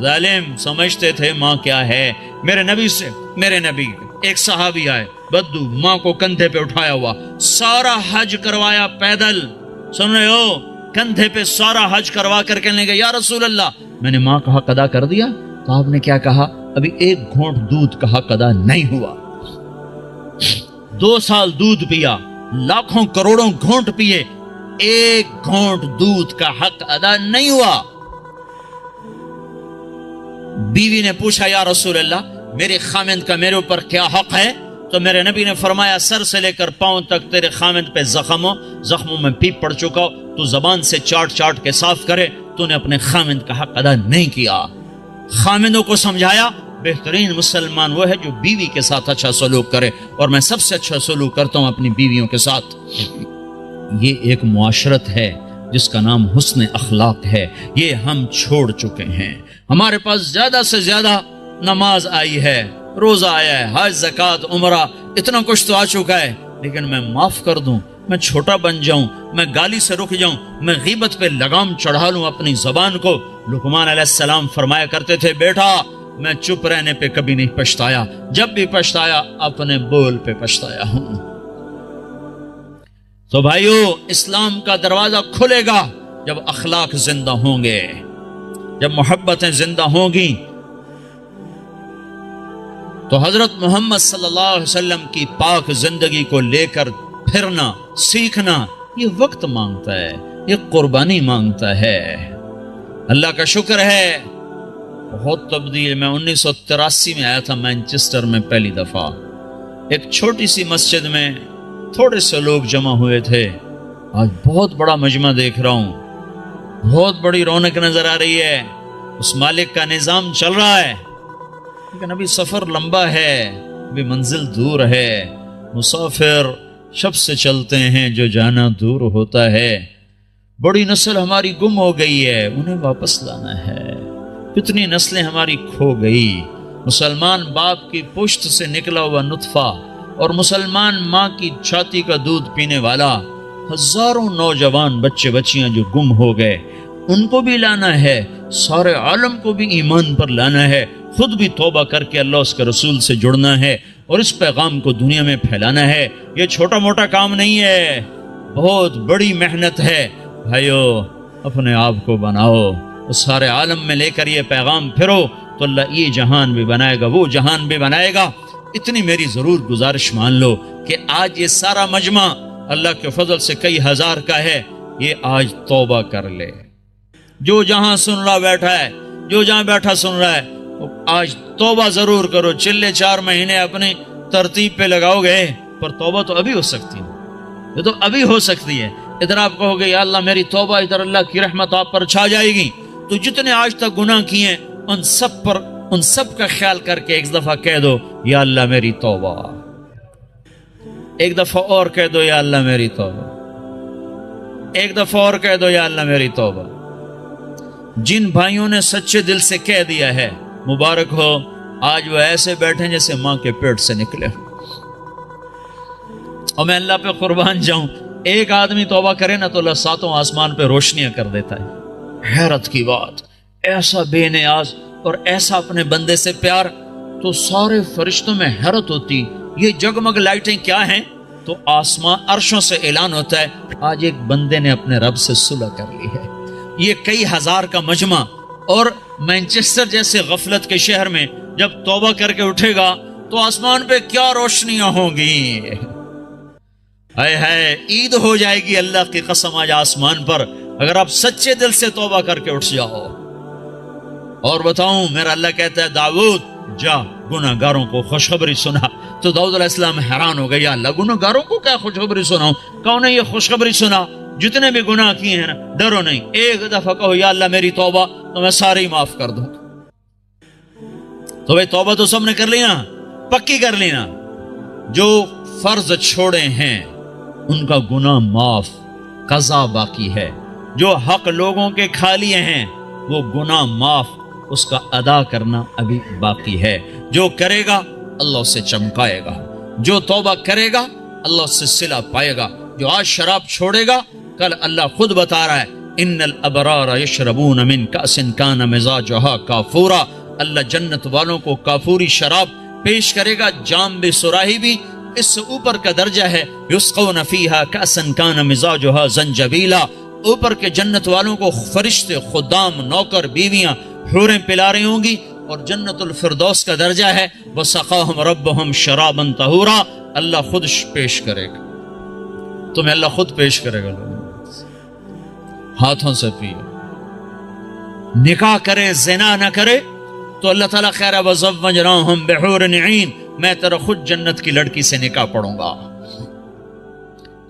ظالم سمجھتے تھے ماں کیا ہے۔ میرے نبی ایک صحابی آئے، بدو، ماں کو کندھے پہ اٹھایا ہوا، سارا حج کروایا پیدل، سن رہے ہو، کندھے پہ سارا حج کروا کر کہنے لگے یا رسول اللہ میں نے ماں کا حق ادا کر دیا؟ تو آپ نے کیا کہا؟ ابھی ایک گھونٹ دودھ کا حق ادا نہیں ہوا۔ 2 سال دودھ پیا، لاکھوں کروڑوں گھونٹ پیے، ایک گھونٹ دودھ کا حق ادا نہیں ہوا۔ بیوی نے پوچھا یا رسول اللہ میرے خامند کا میرے اوپر کیا حق ہے؟ تو میرے نبی نے فرمایا سر سے لے کر پاؤں تک تیرے خامند پہ زخموں میں پیپ پڑ چکا، تو زبان سے چاٹ کے صاف کرے، تو نے اپنے خامند کا حق ادا نہیں کیا۔ خامندوں کو سمجھایا بہترین مسلمان وہ ہے جو بیوی کے ساتھ اچھا سلوک کرے، اور میں سب سے اچھا سلوک کرتا ہوں اپنی بیویوں کے ساتھ۔ یہ ایک معاشرت ہے جس کا نام حسن اخلاق ہے، یہ ہم چھوڑ چکے ہیں۔ ہمارے پاس زیادہ سے زیادہ نماز آئی ہے، روزہ آیا ہے، حج، زکوٰۃ، عمرہ، اتنا کچھ تو آ چکا ہے، لیکن میں معاف کر دوں، میں چھوٹا بن جاؤں، میں گالی سے رک جاؤں، میں غیبت پہ لگام چڑھا لوں اپنی زبان کو۔ لقمان علیہ السلام فرمایا کرتے تھے بیٹا میں چپ رہنے پہ کبھی نہیں پچھتایا، جب بھی پچھتایا اپنے بول پہ پچھتایا ہوں۔ تو بھائیو، اسلام کا دروازہ کھلے گا جب اخلاق زندہ ہوں گے، جب محبتیں زندہ ہوں گی۔ تو حضرت محمد صلی اللہ علیہ وسلم کی پاک زندگی کو لے کر پھرنا، سیکھنا، یہ وقت مانگتا ہے، یہ قربانی مانگتا ہے۔ اللہ کا شکر ہے بہت تبدیل۔ میں 1983 میں آیا تھا مینچسٹر میں پہلی دفعہ، ایک چھوٹی سی مسجد میں تھوڑے سے لوگ جمع ہوئے تھے، آج بہت بڑا مجمع دیکھ رہا ہوں، بہت بڑی رونق نظر آ رہی ہے، اس مالک کا نظام چل رہا ہے، لیکن ابھی سفر لمبا ہے، ابھی منزل دور ہے، مسافر شب سے چلتے ہیں جو جانا دور ہوتا ہے۔ بڑی نسل ہماری گم ہو گئی ہے، انہیں واپس لانا ہے۔ کتنی نسلیں ہماری کھو گئی۔ مسلمان باپ کی پشت سے نکلا ہوا نطفہ اور مسلمان ماں کی چھاتی کا دودھ پینے والا، ہزاروں نوجوان بچے بچیاں جو گم ہو گئے، ان کو بھی لانا ہے، سارے عالم کو بھی ایمان پر لانا ہے، خود بھی توبہ کر کے اللہ اس کے رسول سے جڑنا ہے اور اس پیغام کو دنیا میں پھیلانا ہے۔ یہ چھوٹا موٹا کام نہیں ہے، بہت بڑی محنت ہے۔ بھائیو، اپنے آپ کو بناؤ، سارے عالم میں لے کر یہ پیغام پھرو تو اللہ یہ جہان بھی بنائے گا، وہ جہان بھی بنائے گا۔ اتنی میری ضرور گزارش مان لو کہ آج یہ سارا مجمع اللہ کے فضل سے کئی ہزار کا ہے، یہ آج توبہ کر لے۔ جو جہاں سن رہا بیٹھا ہے، جو جہاں بیٹھا سن رہا ہے، آج توبہ ضرور کرو۔ چلے 4 مہینے اپنی ترتیب پہ لگاؤ گے، پر توبہ تو ابھی ہو سکتی ہے، یہ تو ابھی ہو سکتی ہے۔ ادھر آپ کہو گے یا اللہ میری توبہ، ادھر اللہ کی رحمت آپ پر چھا جائے گی، تو جتنے آج تک گناہ کیے ان سب کا خیال کر کے ایک دفعہ کہہ دو یا اللہ میری توبہ، ایک دفعہ اور کہہ دو یا اللہ میری توبہ، ایک دفعہ اور کہہ دو یا اللہ میری توبہ۔ جن بھائیوں نے سچے دل سے کہہ دیا ہے مبارک ہو، آج وہ ایسے بیٹھے جیسے ماں کے پیٹ سے نکلے۔ اور میں اللہ پہ قربان جاؤں، ایک آدمی توبہ کرے نا تو اللہ 7 آسمان پہ روشنیاں کر دیتا ہے۔ حیرت کی بات، ایسا بے نیاز اور ایسا اپنے بندے سے پیار، تو سارے فرشتوں میں حیرت ہوتی یہ جگمگ لائٹیں کیا ہیں؟ تو آسمان عرشوں سے اعلان ہوتا ہے آج ایک بندے نے اپنے رب سے صلح کر لی ہے، یہ کئی ہزار کا مجمع، اور مینچسٹر جیسے غفلت کے شہر میں جب توبہ کر کے اٹھے گا تو آسمان پہ کیا روشنیاں ہوں گی، ہائے ہائے عید ہو جائے گی اللہ کی قسم آج آسمان پر، اگر آپ سچے دل سے توبہ کر کے اٹھ جاؤ۔ اور بتاؤں، میرا اللہ کہتا ہے داؤد جا گناہ گاروں کو خوشخبری سنا، تو داؤد علیہ السلام حیران ہو گئے، یا اللہ گناہ گاروں کو کیا خوشخبری سناؤں؟ کہو نے یہ خوشخبری سنا، جتنے بھی گناہ کیے ہیں نا ڈرو نہیں، ایک دفعہ کہو یا اللہ میری توبہ، تو میں سارے ہی معاف کر دوں۔ تو بھئی توبہ تو سب نے کر لی نا، پکی کر لی نا، جو فرض چھوڑے ہیں ان کا گناہ معاف، قضا باقی ہے، جو حق لوگوں کے کھا لیے ہیں وہ گناہ معاف، اس کا ادا کرنا ابھی باقی ہے۔ جو کرے گا اللہ اسے چمکائے گا، جو توبہ کرے گا اللہ اس سے صلہ پائے گا۔ جو آج شراب چھوڑے گا کل اللہ خود بتا رہا ہے ان الابرار یشربون من کأس کان مزاجہا کافورا، اللہ جنت والوں کو کافوری شراب پیش کرے گا، جام بھی سراہی بھی، اس سے اوپر کا درجہ ہے یسقون فیہا کأسا کان مزاجہا زنجبیلا، اوپر کے جنت والوں کو فرشتے، خدام، نوکر، بیویاں، حوریں پلا رہی ہوں گی، اور جنت الفردوس کا درجہ ہے وسقاہم ربہم شرابا طہورا، اللہ خود پیش کرے گا تمہیں، اللہ خود پیش کرے گا، ہاتھوں سے پیو۔ نکاح کرے زنا نہ کرے تو اللہ تعالیٰ خیر وزوجناہم بحور عین، میں تیرا خود جنت کی لڑکی سے نکاح پڑھوں گا۔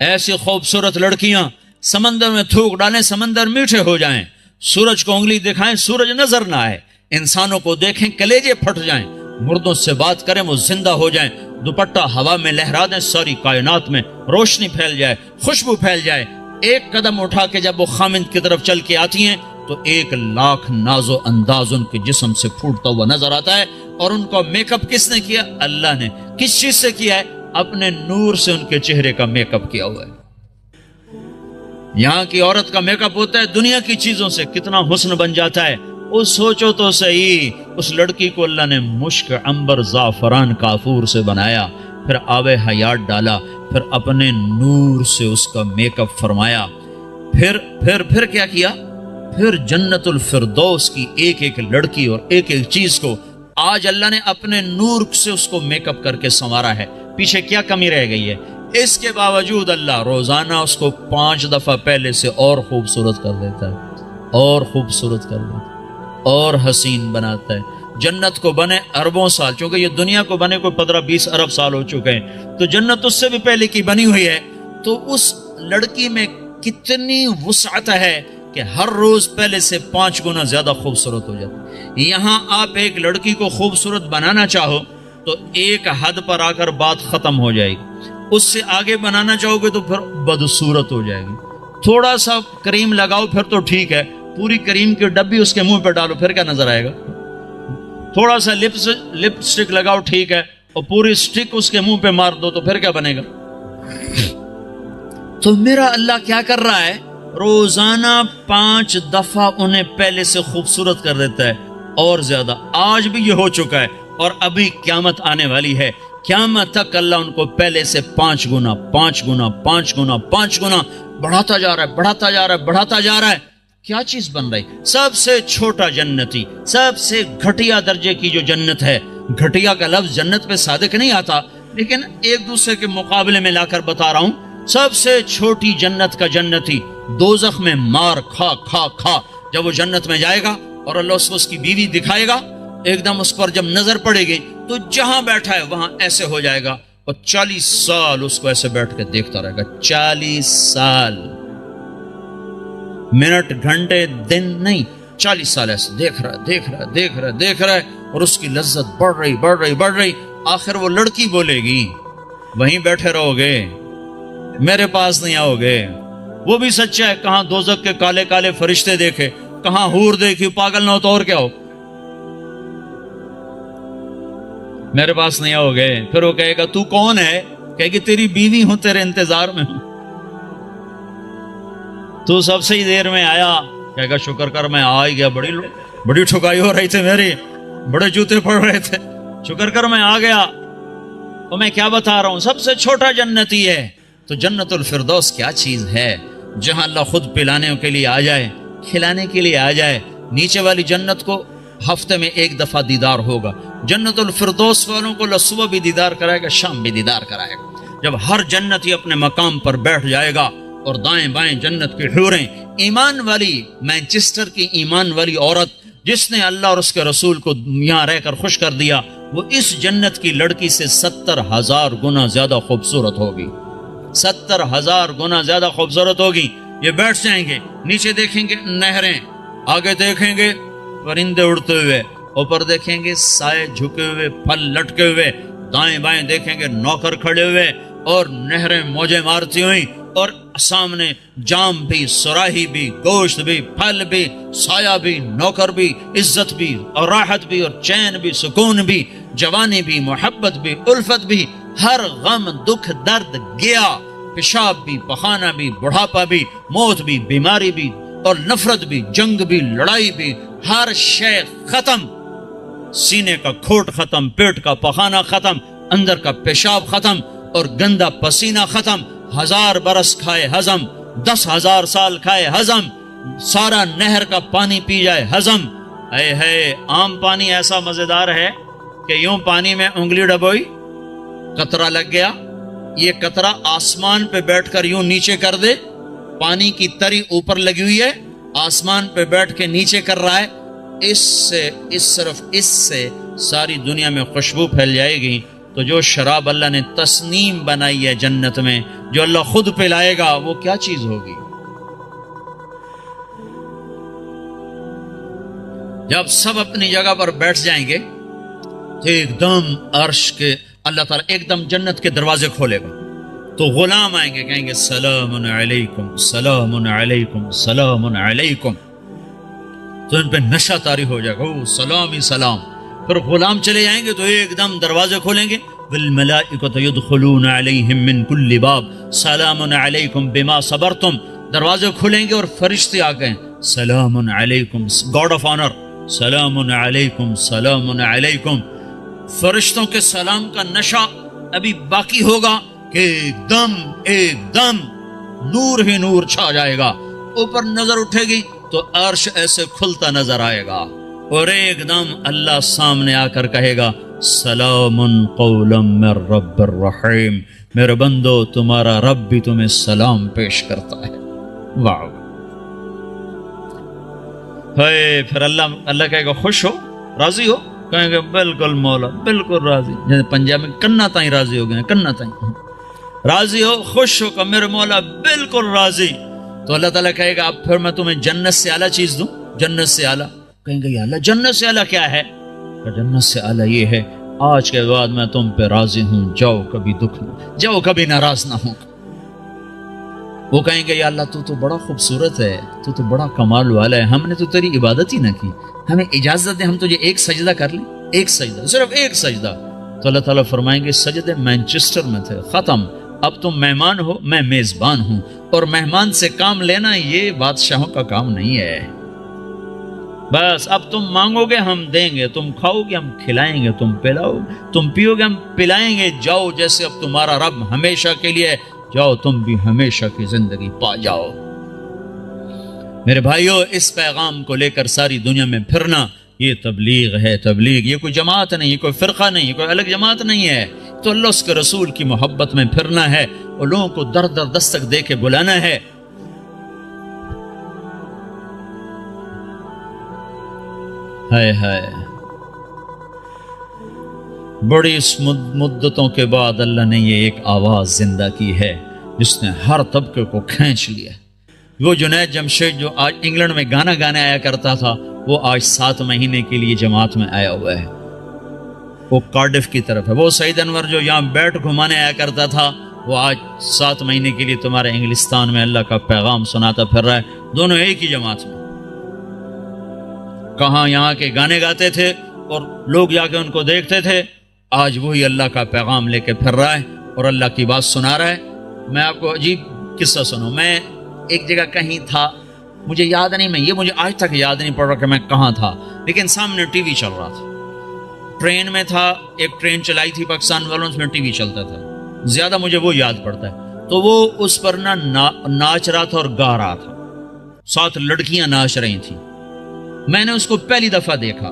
ایسی خوبصورت لڑکیاں سمندر میں تھوک ڈالیں، سمندر میٹھے ہو جائیں، سورج کو انگلی دکھائیں سورج نظر نہ آئے، انسانوں کو دیکھیں کلیجے پھٹ جائیں، مردوں سے بات کریں وہ زندہ ہو جائیں، دوپٹہ ہوا میں لہرا دیں، ساری کائنات میں روشنی پھیل جائے، خوشبو پھیل جائے، ایک قدم اٹھا کے جب وہ خامند کی طرف چل کے آتی ہیں تو 1,00,000 ناز و انداز ان کے جسم سے پھوٹتا ہوا نظر آتا ہے، اور ان کا میک اپ کس نے کیا؟ اللہ نے۔ کس چیز سے کیا ہے؟ اپنے نور سے ان کے چہرے کا میک اپ کیا ہوا ہے۔ یہاں کی عورت کا میک اپ ہوتا ہے دنیا کی چیزوں سے، کتنا حسن بن جاتا ہے، وہ سوچو تو صحیح، اس لڑکی کو اللہ نے مشک، عنبر، زعفران، کافور سے بنایا، پھر آب حیات ڈالا، پھر اپنے نور سے اس کا میک اپ فرمایا، پھر کیا کیا؟ پھر جنت الفردوس کی ایک ایک لڑکی اور ایک ایک چیز کو آج اللہ نے اپنے نور سے اس کو میک اپ کر کے سنوارا ہے۔ پیچھے کیا کمی رہ گئی ہے؟ اس کے باوجود اللہ روزانہ اس کو 5 دفعہ پہلے سے اور خوبصورت کر دیتا ہے، اور خوبصورت کر دیتا ہے، اور حسین بناتا ہے۔ جنت کو بنے اربوں سال، چونکہ یہ دنیا کو بنے کوئی 15-20 ارب سال ہو چکے ہیں، تو جنت اس سے بھی پہلے کی بنی ہوئی ہے، تو اس لڑکی میں کتنی وسعت ہے کہ ہر روز پہلے سے 5 گنا زیادہ خوبصورت ہو جاتا ہے۔ یہاں آپ ایک لڑکی کو خوبصورت بنانا چاہو تو ایک حد پر آ کر بات ختم ہو جائے گی، اس سے آگے بنانا چاہو گے تو پھر بدصورت ہو جائے گی۔ تھوڑا سا کریم لگاؤ پھر تو ٹھیک ہے، پوری کریم کی ڈبی اس کے منہ پہ ڈالو پھر کیا نظر آئے گا؟ تھوڑا سا لپ سٹک لگاؤ ٹھیک ہے، اور پوری سٹک اس کے منہ پہ مار دو تو پھر کیا بنے گا؟ تو میرا اللہ کیا کر رہا ہے؟ روزانہ 5 دفعہ انہیں پہلے سے خوبصورت کر دیتا ہے، اور زیادہ۔ آج بھی یہ ہو چکا ہے، اور ابھی قیامت آنے والی ہے، قیامت تک اللہ ان کو پہلے سے 5 گنا 5 گنا 5 گنا 5 گنا بڑھاتا جا رہا ہے، بڑھاتا جا رہا ہے، بڑھاتا جا رہا ہے۔ کیا چیز بن رہی؟ سب سے چھوٹا جنتی، سب سے گھٹیا درجے کی جو جنت ہے، گھٹیا کا لفظ جنت پہ صادق نہیں آتا، لیکن ایک دوسرے کے مقابلے میں لا کر بتا رہا ہوں، سب سے چھوٹی جنت کا جنتی دوزخ میں مار کھا کھا کھا جب وہ جنت میں جائے گا اور اللہ اس کو اس کی بیوی دکھائے گا، ایک دم اس پر جب نظر پڑے گی تو جہاں بیٹھا ہے وہاں ایسے ہو جائے گا، اور 40 سال اس کو ایسے بیٹھ کے دیکھتا رہے گا۔ 40 سال، منٹ، گھنٹے، دن نہیں، 40 سال ایسے دیکھ رہا ہے، اور اس کی لذت بڑھ رہی۔ آخر وہ لڑکی بولے گی وہیں بیٹھے رہو گے، میرے پاس نہیں آؤ گے۔ وہ بھی سچا ہے، کہاں دوزخ کے کالے کالے فرشتے دیکھے، کہاں حور دیکھی، پاگل نہ ہو تو اور کیا ہو، میرے پاس نہیں آؤ گے۔ پھر وہ کہے گا تو کون ہے؟ کہے گی تیری بیوی ہوں، تیرے انتظار میں ہوں، تو سب سے ہی دیر میں آیا۔ کہے گا شکر کر میں آ ہی گیا، بڑی ٹھکائی ہو رہی تھی میری، بڑے جوتے پڑ رہے تھے، شکر کر میں آ گیا۔ تو میں کیا بتا رہا ہوں، سب سے چھوٹا جنتی ہے۔ تو جنت الفردوس کیا چیز ہے، جہاں اللہ خود پلانے کے لیے آ جائے، کھلانے کے لیے آ جائے. نیچے والی جنت کو ہفتے میں ایک دفعہ دیدار ہوگا. جنت الفردوس والوں کو صبح بھی دیدار کرائے گا, شام بھی دیدار کرائے گا. جب ہر جنتی اپنے مقام پر بیٹھ جائے گا اور دائیں بائیں جنت کی حوریں, ایمان والی مانچسٹر کی ایمان والی عورت جس نے اللہ اور اس کے رسول کو یہاں رہ کر خوش کر دیا, وہ اس جنت کی لڑکی سے 70,000 گنا زیادہ خوبصورت ہوگی. 70,000 گنا زیادہ خوبصورت ہوگی. یہ بیٹھ جائیں گے, نیچے دیکھیں گے نہریں, آگے دیکھیں گے پرندے اڑتے ہوئے, اوپر دیکھیں گے سائے جھکے ہوئے, پھل لٹکے ہوئے, دائیں بائیں دیکھیں گے نوکر کھڑے ہوئے اور نہریں موجیں مارتی ہوئی, اور سامنے جام بھی, سراہی بھی, گوشت بھی, پھل بھی, سایہ بھی, نوکر بھی, عزت بھی اور راحت بھی, اور چین بھی, سکون بھی, جوانی بھی, محبت بھی, الفت بھی, ہر غم دکھ درد گیا, پیشاب بھی, پخانہ بھی, بڑھاپا بھی, موت بھی, بیماری بھی, اور نفرت بھی, جنگ بھی, لڑائی بھی, ہر شے ختم. سینے کا کھوٹ ختم, پیٹ کا پخانہ ختم, اندر کا پیشاب ختم, اور گندا پسینہ ختم. 1000 برس کھائے ہضم, 10,000 سال کھائے ہضم, سارا نہر کا پانی پی جائے ہضم. اے ہے عام پانی ایسا مزیدار ہے کہ یوں پانی میں انگلی ڈبوئی, قطرہ لگ گیا, یہ قطرہ آسمان پہ بیٹھ کر یوں نیچے کر دے, پانی کی تری اوپر لگی ہوئی ہے, آسمان پہ بیٹھ کے نیچے کر رہا ہے, صرف اس سے ساری دنیا میں خوشبو پھیل جائے گی. تو جو شراب اللہ نے تسنیم بنائی ہے جنت میں, جو اللہ خود پلائے گا, وہ کیا چیز ہوگی؟ جب سب اپنی جگہ پر بیٹھ جائیں گے تو ایک دم عرش کے اللہ تعالیٰ ایک دم جنت کے دروازے کھولے گا, تو غلام آئیں گے, کہیں گے سلام علیکم سلام علیکم سلام علیکم. تو ان پہ نشہ طاری ہو جائے گا, او سلام ہی سلام. پھر غلام چلے جائیں گے تو ایک دم دروازے کھولیں گے, والملائکۃ یدخلون علیہم من کل باب سلام علیکم بما صبرتم. دروازے کھلیں گے اور فرشتے آ گئے, سلام علیکم, گاڈ آف آنر, سلام علیکم سلام علیکم. فرشتوں کے سلام کا نشہ ابھی باقی ہوگا کہ ایک دم نور ہی نور چھا جائے گا. اوپر نظر اٹھے گی تو عرش ایسے کھلتا نظر آئے گا, اور ایک دم اللہ سامنے آ کر کہے گا سلام قولا من رب الرحیم, میرے بندو تمہارا رب بھی تمہیں سلام پیش کرتا ہے. واہ, پھر اللہ کہے گا خوش ہو, راضی ہو؟ کہیں گے بالکل مولا, بالکل راضی. جیسے پنجاب میں کنا تائیں راضی ہو گئے, کنا تائیں راضی ہو, خوش ہو کہ میرے مولا بالکل راضی. تو اللہ تعالیٰ کہے گا اب پھر میں تمہیں جنت سے اعلیٰ چیز دوں, جنت سے اعلیٰ. کہیں گے یا اللہ جنت سے اعلیٰ کیا ہے؟ کہ جنت سے اعلیٰ یہ ہے, آج کے بعد میں تم پہ راضی ہوں, جاؤ کبھی دکھ نہ, جاؤ کبھی ناراض نہ ہوں. وہ کہیں گے یا اللہ تو بڑا خوبصورت ہے, تو بڑا کمال والا ہے, ہم نے تو تیری عبادت ہی نہ کی, ہمیں اجازت دے ہم تجھے ایک سجدہ کر لیں, ایک سجدہ, صرف ایک سجدہ. تو اللہ تعالیٰ فرمائیں گے سجدے مانچسٹر میں تھے, ختم, اب تم مہمان ہو, میں میزبان ہوں, اور مہمان سے کام لینا یہ بادشاہوں کا کام نہیں ہے. بس اب تم مانگو گے ہم دیں گے, تم کھاؤ گے ہم کھلائیں گے, تم پلاؤ, تم پیو گے ہم پلائیں گے. جاؤ, جیسے اب تمہارا رب ہمیشہ کے لیے, جاؤ تم بھی ہمیشہ کی زندگی پا جاؤ. میرے بھائیو, اس پیغام کو لے کر ساری دنیا میں پھرنا یہ تبلیغ ہے. تبلیغ یہ کوئی جماعت نہیں, یہ کوئی فرقہ نہیں, یہ کوئی الگ جماعت نہیں ہے. تو اللہ اس کے رسول کی محبت میں پھرنا ہے, اور لوگوں کو در در دستک دے کے بلانا ہے. ہائے ہائے, بڑی مدتوں کے بعد اللہ نے یہ ایک آواز زندہ کی ہے جس نے ہر طبقے کو کھینچ لیا. وہ جنید جمشید جو آج انگلینڈ میں گانا گانے آیا کرتا تھا, وہ آج 7 مہینے کے لیے جماعت میں آیا ہوا ہے, وہ کارڈف کی طرف ہے. وہ سعید انور جو یہاں بیٹ گھمانے آیا کرتا تھا, وہ آج 7 مہینے کے لیے تمہارے انگلستان میں اللہ کا پیغام سناتا پھر رہا ہے. دونوں ایک ہی جماعت میں, کہاں یہاں کے گانے گاتے تھے اور لوگ جا کے ان کو دیکھتے تھے, آج وہی اللہ کا پیغام لے کے پھر رہا ہے اور اللہ کی بات سنا رہا ہے. میں آپ کو عجیب قصہ سنوں. میں ایک جگہ کہیں تھا, مجھے یاد نہیں, مجھے آج تک یاد نہیں پڑ رہا کہ میں کہاں تھا, لیکن سامنے ٹی وی چل رہا تھا. ٹرین میں تھا, ایک ٹرین چلائی تھی پاکستان والوں, اس میں ٹی وی چلتا تھا, زیادہ مجھے وہ یاد پڑتا ہے. تو وہ اس پر ناچ رہا تھا اور گا رہا تھا. 7 لڑکیاں ناچ رہی تھیں. میں نے اس کو پہلی دفعہ دیکھا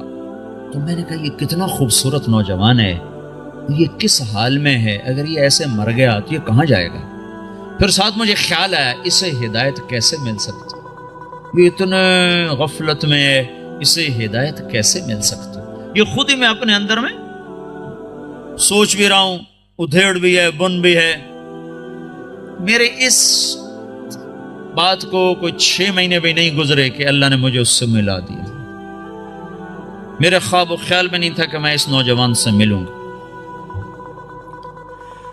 تو میں نے کہا یہ کتنا خوبصورت نوجوان ہے، یہ کس حال میں ہے، اگر یہ ایسے مر گیا تو یہ کہاں جائے گا. پھر ساتھ مجھے خیال آیا اسے ہدایت کیسے مل سکتی، یہ اتنے غفلت میں ہے، اسے ہدایت کیسے مل سکتی. یہ خود ہی میں اپنے اندر میں سوچ بھی رہا ہوں، ادھیڑ بھی ہے، بن بھی ہے. میرے اس بات کو کوئی 6 مہینے بھی نہیں گزرے کہ اللہ نے مجھے اس سے ملا دیا. میرے خواب و خیال میں نہیں تھا کہ میں اس نوجوان سے ملوں گا.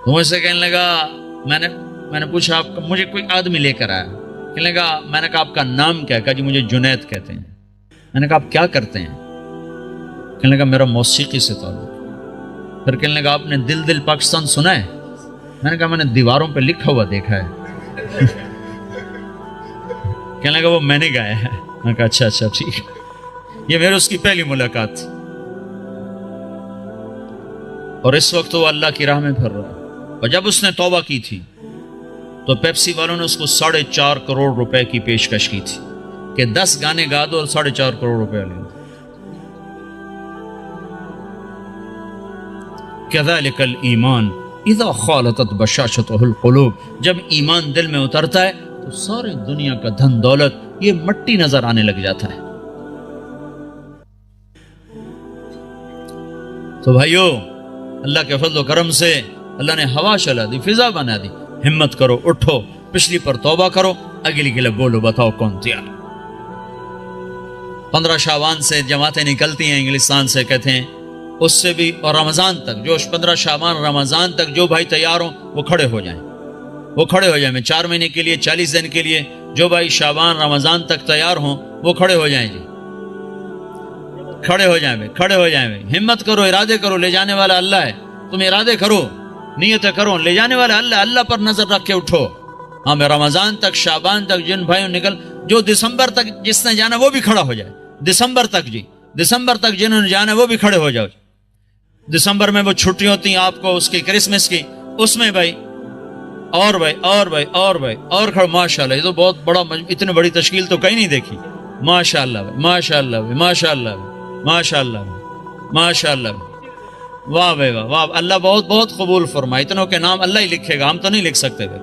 وہ مجھ سے کہنے لگا، میں نے پوچھا آپ کا، مجھے کوئی آدمی لے کر آیا. کہنے لگا، میں نے کہا آپ کا نام کیا؟ کہا جی مجھے جنید کہتے ہیں. میں نے کہا آپ کیا کرتے ہیں؟ کہنے لگا میرا موسیقی سے تعلق. پھر کہنے لگا آپ نے دل دل پاکستان سنا ہے؟ میں نے کہا میں نے دیواروں پہ لکھا ہوا دیکھا ہے. کہنے لگا وہ میں نے گایا ہے. میں نے کہا اچھا ٹھیک ہے. یہ میرے اس کی پہلی ملاقات تھی، اور اس وقت وہ اللہ کی راہ میں پھر رہا ہے. اور جب اس نے توبہ کی تھی تو پیپسی والوں نے اس کو 4.5 کروڑ روپے کی پیشکش کی تھی کہ 10 گانے گا دو اور 4.5 کروڑ روپے لیں. کذالک الایمان اذا خالطت بشاشتہ القلوب. جب ایمان دل میں اترتا ہے تو ساری دنیا کا دھن دولت یہ مٹی نظر آنے لگ جاتا ہے. تو بھائیو، اللہ کے فضل و کرم سے اللہ نے ہوا چلا دی، فضا بنا دی. ہمت کرو، اٹھو، پچھلی پر توبہ کرو، اگلی کے لیے بولو، بتاؤ کون تیار. 15 شعبان سے جماعتیں نکلتی ہیں انگلستان سے، کہتے ہیں اس سے بھی، اور رمضان تک، جو 15 شعبان رمضان تک جو بھائی تیار ہوں وہ کھڑے ہو جائیں. وہ کھڑے ہو جائیں. میں 4 مہینے کے لیے 40 دن کے لیے جو بھائی شعبان رمضان تک تیار ہوں وہ کھڑے ہو جائیں. جی کھڑے ہو جائیں بھائی، کھڑے ہو جائیں بھائی. ہمت کرو، ارادے کرو، لے جانے والا اللہ ہے. تم ارادے کرو، نیتیں کرو، لے جانے والا اللہ. اللہ پر نظر رکھ کے اٹھو. ہاں میں رمضان تک، شعبان تک جن بھائیوں نکل، جو دسمبر تک جس نے جانا وہ بھی کھڑا ہو جائے. دسمبر تک، جی دسمبر تک جنہوں نے جانا وہ بھی کھڑے ہو جاؤ. دسمبر میں وہ چھٹی ہوتی ہیں آپ کو اس کی کرسمس کی، اس میں بھائی اور بھائی اور بھائی اور بھائی اور کھڑے. ماشاء اللہ، یہ تو بہت بڑا، اتنی بڑی تشکیل تو کہیں نہیں دیکھی. ماشاء اللہ بھائی، ماشاء اللہ بھائی، ماشاء اللہ بھائی، ماشاء اللہ بھائی، ماشاء اللہ بھائی. واہ بھائی واہ واہ. اللہ بہت بہت قبول فرمائے. اتنوں کے نام اللہ ہی لکھے گا، ہم تو نہیں لکھ سکتے بھائی.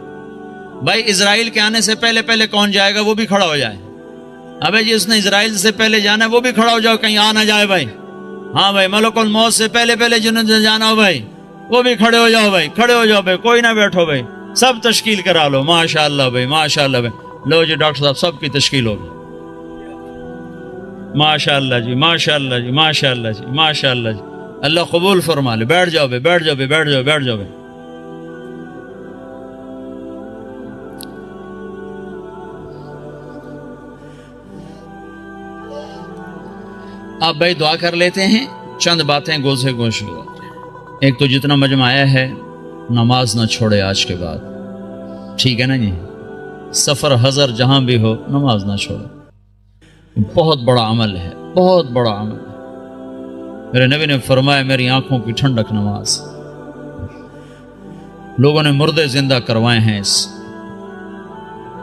بھائی اسرائیل کے آنے سے پہلے کون جائے گا وہ بھی کھڑا ہو جائے. ابے جی اس نے اسرائیل سے پہلے جانا ہے وہ بھی کھڑا ہو جاؤ، کہیں آ نہ جائے بھائی. ہاں بھائی ملک الموت سے پہلے جنہوں نے جانا ہو بھائی وہ بھی کھڑے ہو جاؤ بھائی، کھڑے ہو جاؤ بھائی، کوئی نہ بیٹھو بھائی، سب تشکیل کرا لو. ماشاء اللہ بھائی، ماشاء اللہ بھائی. لو جی ڈاکٹر صاحب سب کی تشکیل ہوگی. ماشاء اللہ جی، ماشاء اللہ جی، ماشاء اللہ جی، ماشاء اللہ جی. اللہ قبول فرما لے. بیٹھ جاؤ بھائی، بیٹھ جاؤ بھائی، بیٹھ جاؤ، بیٹھ جاؤ بھائی. آپ بھائی دعا کر لیتے ہیں. چند باتیں گوشے گوشے. ایک تو جتنا مجمع آیا ہے نماز نہ چھوڑے آج کے بعد، ٹھیک ہے نا جی. سفر حضر جہاں بھی ہو نماز نہ چھوڑے. بہت بڑا عمل ہے، بہت بڑا عمل ہے. میرے نبی نے فرمایا میری آنکھوں کی ٹھنڈک نماز. لوگوں نے مردے زندہ کروائے ہیں.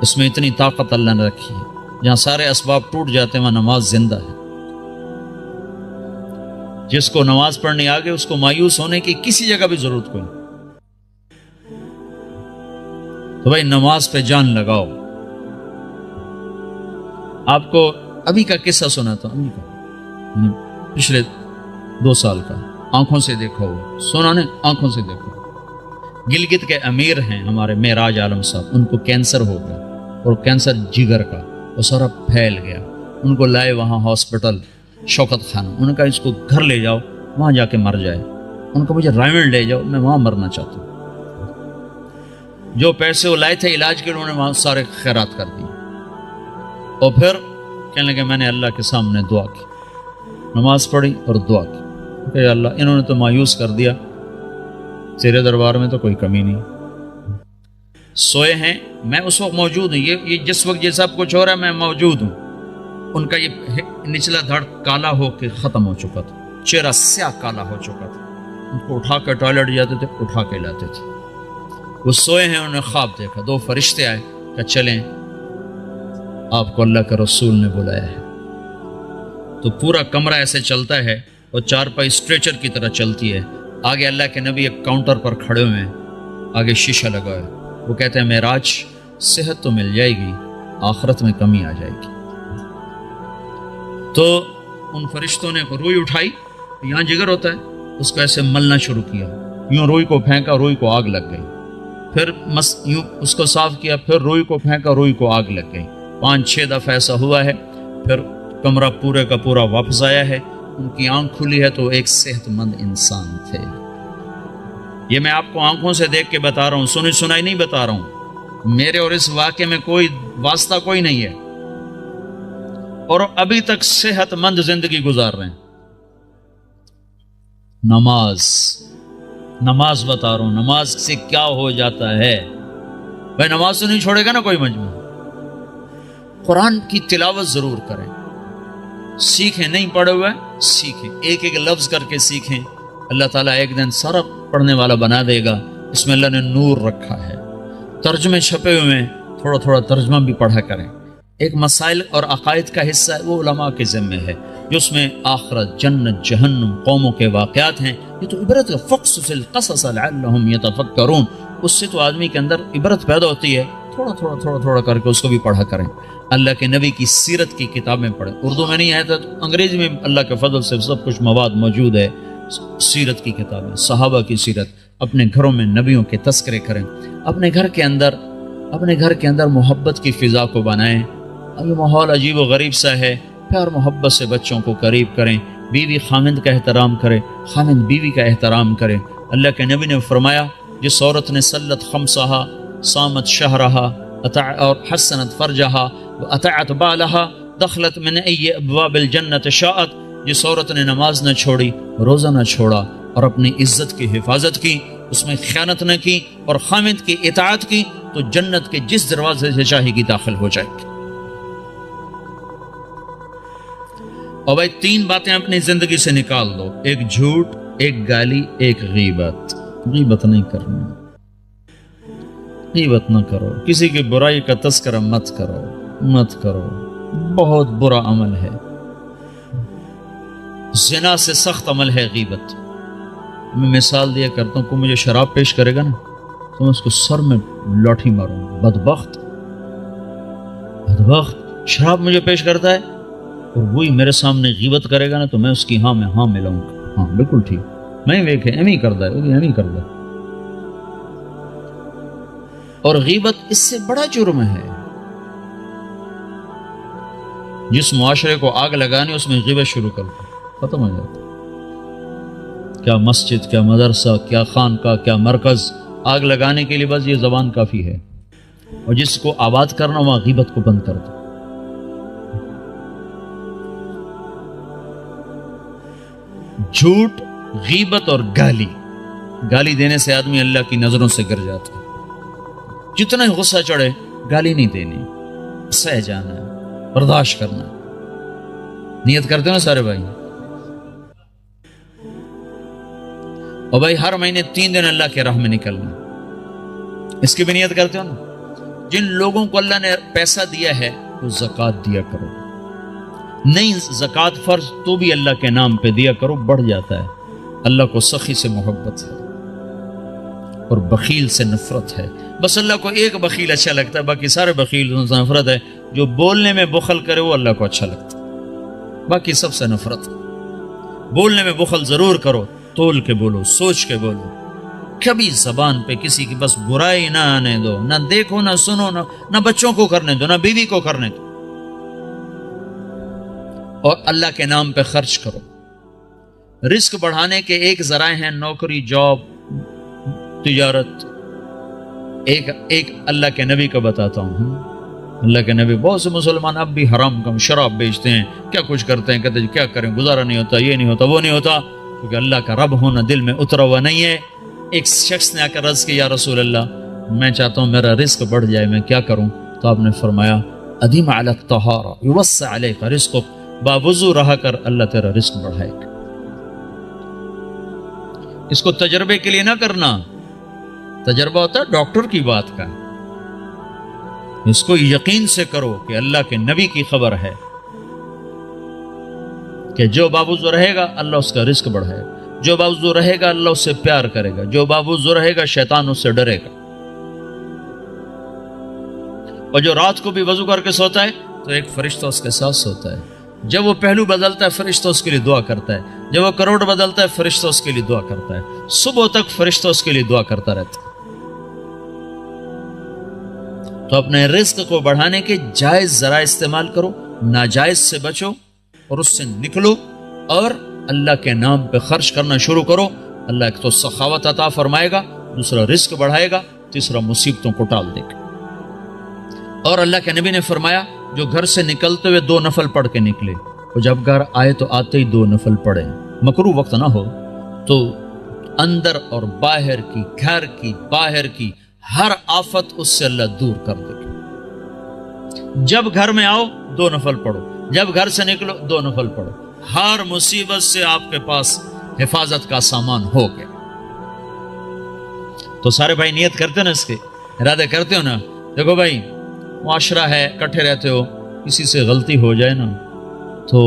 اس میں اتنی طاقت اللہ نے رکھی ہے. جہاں سارے اسباب ٹوٹ جاتے ہیں وہاں نماز زندہ ہے. جس کو نماز پڑھنی آگے اس کو مایوس ہونے کی کسی جگہ بھی ضرورت کوئی نہیں. تو بھائی نماز پہ جان لگاؤ. آپ کو ابھی کا قصہ سنا تھا، ابھی کا پچھلے 2 سال کا، آنکھوں سے دیکھو، سنا نے آنکھوں سے دیکھو. گلگت کے امیر ہیں ہمارے معراج عالم صاحب، ان کو کینسر ہو گیا، اور کینسر جگر کا، وہ سارا پھیل گیا. ان کو لائے وہاں ہاسپٹل شوکت خانہ. انہوں نے کہا اس کو گھر لے جاؤ، وہاں جا کے مر جائے. ان کو مجھے رائمنڈ لے جاؤ، میں وہاں مرنا چاہتا ہوں. جو پیسے وہ لائے تھے علاج کے، انہوں نے وہاں سارے خیرات کر دیے. اور پھر کہنے لگے میں نے اللہ کے سامنے دعا کی، نماز پڑھی اور دعا کی کہ اللہ انہوں نے تو مایوس کر دیا، تیرے دربار میں تو کوئی کمی نہیں. سوئے ہیں، میں اس وقت موجود ہوں. یہ جس وقت یہ سب کچھ ہو رہا ہے میں موجود ہوں. ان کا یہ نچلا دھڑ کالا ہو کے ختم ہو چکا تھا، چہرہ سیاہ کالا ہو چکا تھا. ان کو اٹھا کے ٹوائلٹ جاتے تھے، اٹھا کے لاتے تھے. وہ سوئے ہیں، انہوں نے خواب دیکھا. 2 فرشتے آئے کہ چلیں آپ کو اللہ کے رسول نے بلایا ہے۔ تو پورا کمرہ ایسے چلتا ہے اور چارپائی اسٹریچر کی طرح چلتی ہے، آگے اللہ کے نبی ایک کاؤنٹر پر کھڑے ہوئے ہیں، آگے شیشہ لگا ہے، وہ کہتے ہیں معراج صحت تو مل جائے گی، آخرت میں کمی آ جائے گی۔ تو ان فرشتوں نے روئی اٹھائی، یہاں جگر ہوتا ہے، اس کو ایسے ملنا شروع کیا، یوں روئی کو پھینکا، روئی کو آگ لگ گئی، پھر یوں اس کو صاف کیا، پھر روئی کو پھینکا، روئی کو آگ لگ گئی، 5-6 دفعہ ایسا ہوا ہے۔ پھر کمرہ پورے کا پورا واپس آیا ہے، ان کی آنکھ کھلی ہے تو ایک صحت مند انسان تھے۔ یہ میں آپ کو آنکھوں سے دیکھ کے بتا رہا ہوں، سنی سنائی نہیں بتا رہا ہوں، میرے اور اس واقعے میں کوئی واسطہ کوئی نہیں ہے، اور ابھی تک صحت مند زندگی گزار رہے ہیں۔ نماز بتا رہا ہوں، نماز سے کیا ہو جاتا ہے بھائی، نماز تو نہیں چھوڑے گا نا کوئی مجموعہ۔ قرآن کی تلاوت ضرور کریں، سیکھیں، نہیں پڑھے ہوئے سیکھیں، ایک ایک لفظ کر کے سیکھیں، اللہ تعالیٰ ایک دن سارا پڑھنے والا بنا دے گا۔ اس میں اللہ نے نور رکھا ہے، ترجمے چھپے ہوئے ہیں، تھوڑا تھوڑا ترجمہ بھی پڑھا کریں۔ ایک مسائل اور عقائد کا حصہ ہے، وہ علماء کے ذمہ ہے، جس میں آخرت، جنت، جہنم، قوموں کے واقعات ہیں۔ یہ تو عبرت کا فقصص القصص لعلہم یتفکرون، اس سے تو آدمی کے اندر عبرت پیدا ہوتی ہے۔ تھوڑا تھوڑا تھوڑا تھوڑا کر کے اس کو بھی پڑھا کریں۔ اللہ کے نبی کی سیرت کی کتابیں پڑھیں، اردو میں نہیں ہے تو انگریزی میں اللہ کے فضل سے سب کچھ مواد موجود ہے۔ سیرت کی کتابیں، صحابہ کی سیرت، اپنے گھروں میں نبیوں کے تذکرے کریں، اپنے گھر کے اندر محبت کی فضا کو بنائیں۔ یہ ماحول عجیب و غریب سا ہے، پیار محبت سے بچوں کو قریب کریں، بیوی خامند کا احترام کرے، خامند بیوی کا احترام کرے۔ اللہ کے نبی نے فرمایا، جس عورت نے صلت خمسہا، صامت شہرہا اور حسنت فرجہا واطاعت بالہا دخلت من ای ابواب الجنت شاءت، جس عورت نے نماز نہ چھوڑی، روزہ نہ چھوڑا اور اپنی عزت کی حفاظت کی، اس میں خیانت نہ کی اور خامند کی اطاعت کی، تو جنت کے جس دروازے سے چاہے گی داخل ہو جائے گی۔ اور بھائی 3 باتیں اپنی زندگی سے نکال دو، ایک جھوٹ، ایک گالی، ایک غیبت۔ غیبت نہیں کرنا، غیبت نہ کرو، کسی کی برائی کا تذکرہ مت کرو، بہت برا عمل ہے، زنا سے سخت عمل ہے غیبت۔ میں مثال دیا کرتا ہوں، کوئی مجھے شراب پیش کرے گا نا تو میں اس کو سر میں لاٹھی ماروں گا۔ بدبخت شراب مجھے پیش کرتا ہے اور وہی میرے سامنے غیبت کرے گا نا تو میں اس کی ہاں میں ہاں ملاؤں گا، ہاں بالکل ٹھیک، میں ویکھے ایم ہی کردا ہے، وہ بھی ایم ہی کردا ہے۔ اور غیبت اس سے بڑا جرم ہے۔ جس معاشرے کو آگ لگانی اس میں غیبت شروع کر دو، ختم ہو جاتا۔ کیا مسجد، کیا مدرسہ، کیا خانقاہ، کیا مرکز، آگ لگانے کے لیے بس یہ زبان کافی ہے، اور جس کو آباد کرنا وہاں غیبت کو بند کر دو۔ جھوٹ، غیبت اور گالی دینے سے آدمی اللہ کی نظروں سے گر جاتا ہے۔ جتنا ہی غصہ چڑھے گالی نہیں دینی، سہ جانا ہے، برداشت کرنا ہے۔ نیت کرتے ہو نا سارے بھائی؟ اور بھائی ہر مہینے 3 دن اللہ کے راہ میں نکلنا، اس کی بھی نیت کرتے ہو نا؟ جن لوگوں کو اللہ نے پیسہ دیا ہے وہ زکوٰۃ دیا کرو، نہیں زکوٰۃ فرض تو بھی اللہ کے نام پہ دیا کرو، بڑھ جاتا ہے۔ اللہ کو سخی سے محبت ہے اور بخیل سے نفرت ہے۔ بس اللہ کو ایک بخیل اچھا لگتا ہے، باقی سارے بخیل سے نفرت ہے۔ جو بولنے میں بخل کرے وہ اللہ کو اچھا لگتا ہے، باقی سب سے نفرت ہے۔ بولنے میں بخل ضرور کرو، تول کے بولو، سوچ کے بولو، کبھی زبان پہ کسی کی بس برائی نہ آنے دو، نہ دیکھو، نہ سنو، نہ بچوں کو کرنے دو، نہ بیوی کو کرنے دو، اور اللہ کے نام پہ خرچ کرو۔ رزق بڑھانے کے ایک ذرائع ہیں نوکری، جاب، تجارت۔ ایک اللہ کے نبی کا بتاتا ہوں۔ اللہ کے نبی، بہت سے مسلمان اب بھی حرام کم شراب بیچتے ہیں، کیا کچھ کرتے ہیں، کہتے ہیں کیا کریں، گزارا نہیں ہوتا، یہ نہیں ہوتا، وہ نہیں ہوتا، کیونکہ اللہ کا رب ہونا دل میں اترا ہوا نہیں ہے۔ ایک شخص نے آ کر عرض کیا، یا رسول اللہ میں چاہتا ہوں میرا رزق بڑھ جائے، میں کیا کروں؟ تو آپ نے فرمایا، ادیم علی الطہارہ یوسع علیک رزقک، باوضو رہا کر، اللہ تیرا رزق بڑھائے گا۔ اس کو تجربے کے لیے نہ کرنا، تجربہ ہوتا ہے ڈاکٹر کی بات کا، اس کو یقین سے کرو کہ اللہ کے نبی کی خبر ہے کہ جو باوضو رہے گا اللہ اس کا رزق بڑھائے گا، جو باوضو رہے گا اللہ اس سے پیار کرے گا، جو باوضو رہے گا شیطان اس سے ڈرے گا۔ اور جو رات کو بھی وضو کر کے سوتا ہے تو ایک فرشتہ اس کے ساتھ سوتا ہے، جب وہ پہلو بدلتا ہے فرشتہ اس کے لیے دعا کرتا ہے، جب وہ کروڑ بدلتا ہے فرشتہ اس کے لیے دعا کرتا ہے، صبح تک فرشتہ اس کے لیے دعا کرتا رہتا ہے۔ تو اپنے رزق کو بڑھانے کے جائز ذرائع استعمال کرو، ناجائز سے بچو اور اس سے نکلو، اور اللہ کے نام پہ خرچ کرنا شروع کرو۔ اللہ ایک تو سخاوت عطا فرمائے گا، دوسرا رزق بڑھائے گا، تیسرا مصیبتوں کو ٹال دے گا۔ اور اللہ کے نبی نے فرمایا جو گھر سے نکلتے ہوئے 2 نفل پڑھ کے نکلے، اور جب گھر آئے تو آتے ہی 2 نفل پڑھے، مکروہ وقت نہ ہو، تو اندر اور باہر کی، گھر کی، باہر کی ہر آفت اس سے اللہ دور کر دے گا۔ جب گھر میں آؤ 2 نفل پڑھو، جب گھر سے نکلو 2 نفل پڑھو، ہر مصیبت سے آپ کے پاس حفاظت کا سامان ہو گیا۔ تو سارے بھائی نیت کرتے ہو نا، اس کے ارادے کرتے ہو نا؟ دیکھو بھائی، معاشرہ ہے، اکٹھے رہتے ہو، کسی سے غلطی ہو جائے نا تو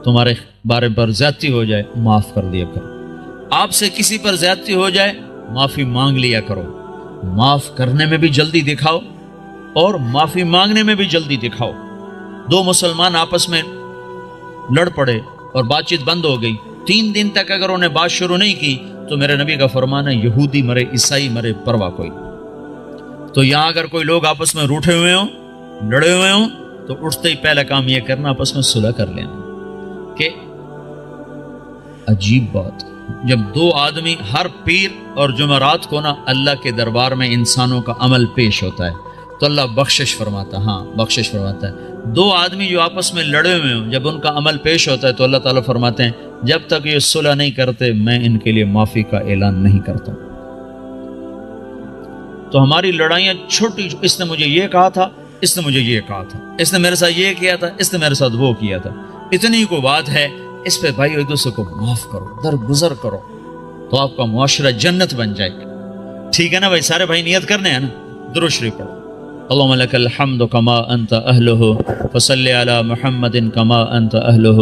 تمہارے بارے پر زیادتی ہو جائے، معاف کر دیا کرو۔ آپ سے کسی پر زیادتی ہو جائے، معافی مانگ لیا کرو۔ معاف کرنے میں بھی جلدی دکھاؤ اور معافی مانگنے میں بھی جلدی دکھاؤ۔ 2 مسلمان آپس میں لڑ پڑے اور بات چیت بند ہو گئی، 3 دن تک اگر انہیں بات شروع نہیں کی تو میرے نبی کا فرمان ہے یہودی مرے، عیسائی مرے، پرواہ کوئی۔ تو یہاں اگر کوئی لوگ آپس میں روٹھے ہوئے ہوں، لڑے ہوئے ہوں، تو اٹھتے ہی پہلا کام یہ کرنا آپس میں صلح کر لینا۔ کہ عجیب بات، جب 2 آدمی ہر پیر اور جمعرات کو نا اللہ کے دربار میں انسانوں کا عمل پیش ہوتا ہے تو اللہ بخشش فرماتا ہے، ہاں بخشش فرماتا ہے۔ 2 آدمی جو آپس میں لڑے ہوئے ہوں، جب ان کا عمل پیش ہوتا ہے تو اللہ تعالیٰ فرماتے ہیں جب تک یہ صلح نہیں کرتے میں ان کے لیے معافی کا اعلان نہیں کرتا ہوں۔ تو ہماری لڑائیاں چھوٹی، اس نے مجھے یہ کہا تھا، اس نے مجھے یہ کہا تھا، اس نے میرے ساتھ یہ کیا تھا، اس نے میرے ساتھ وہ کیا تھا، اتنی کو بات ہے، اس پہ بھائی ایک دوسرے کو معاف کرو، درگزر کرو، تو آپ کا معاشرہ جنت بن جائے گا۔ ٹھیک ہے نا بھائی؟ سارے بھائی نیت کرنے ہیں نا؟ درود شریف پڑھو۔ اللہم لک الحمد کما انت اہلہ فصلی علی محمد کما انت اہلہ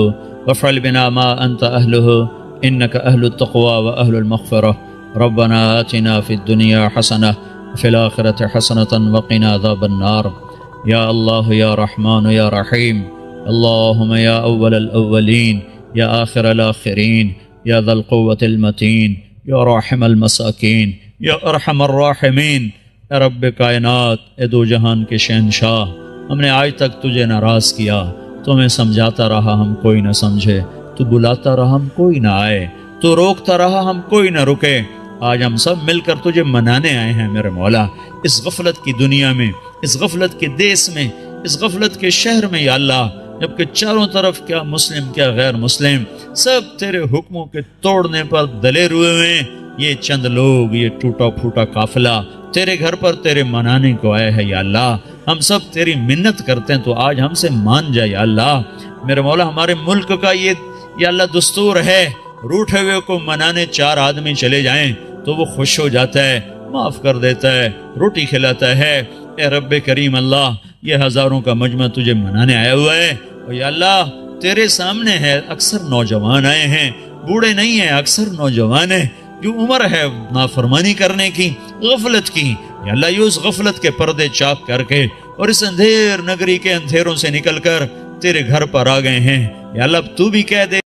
وافعل بنا ما انت اہلہ انک اہل التقوی و اہل المغفرہ ربنا آتنا فی الدنیا حسنہ وفی الآخرۃ حسنۃ وقنا عذاب النار۔ یا اللہ یا رحمان یا رحیم، اللہم یا اول الاولین یا آخر الاخرین یا ذا القوة المتین یا راحم المساکین یا ارحم الراحمین۔ اے رب کائنات، اے 2 جہان کے شہنشاہ، ہم نے آج تک تجھے ناراض کیا، تو ہمیں سمجھاتا رہا ہم کوئی نہ سمجھے، تو بلاتا رہا ہم کوئی نہ آئے، تو روکتا رہا ہم کوئی نہ رکے۔ آج ہم سب مل کر تجھے منانے آئے ہیں میرے مولا، اس غفلت کی دنیا میں، اس غفلت کے دیس میں، اس غفلت کے شہر میں یا اللہ، جبکہ چاروں طرف کیا مسلم کیا غیر مسلم سب تیرے حکموں کے توڑنے پر دلیر ہوئے ہیں۔ یہ چند لوگ، یہ ٹوٹا پھوٹا قافلہ تیرے گھر پر تیرے منانے کو آئے ہیں یا اللہ، ہم سب تیری منت کرتے ہیں تو آج ہم سے مان جا یا اللہ۔ میرے مولا، ہمارے ملک کا یہ یا اللہ دستور ہے، روٹھے ہوئے کو منانے 4 آدمی چلے جائیں تو وہ خوش ہو جاتا ہے، معاف کر دیتا ہے، روٹی کھلاتا ہے۔ اے رب کریم اللہ، یہ ہزاروں کا مجمع تجھے منانے آیا ہوا ہے، اور یا اللہ تیرے سامنے ہے، اکثر نوجوان آئے ہیں، بوڑھے نہیں ہیں، اکثر نوجوان ہیں، جو عمر ہے نافرمانی کرنے کی، غفلت کی۔ یا اللہ یہ اس غفلت کے پردے چاک کر کے اور اس اندھیر نگری کے اندھیروں سے نکل کر تیرے گھر پر آ گئے ہیں۔ یا اللہ اب تو بھی کہہ دے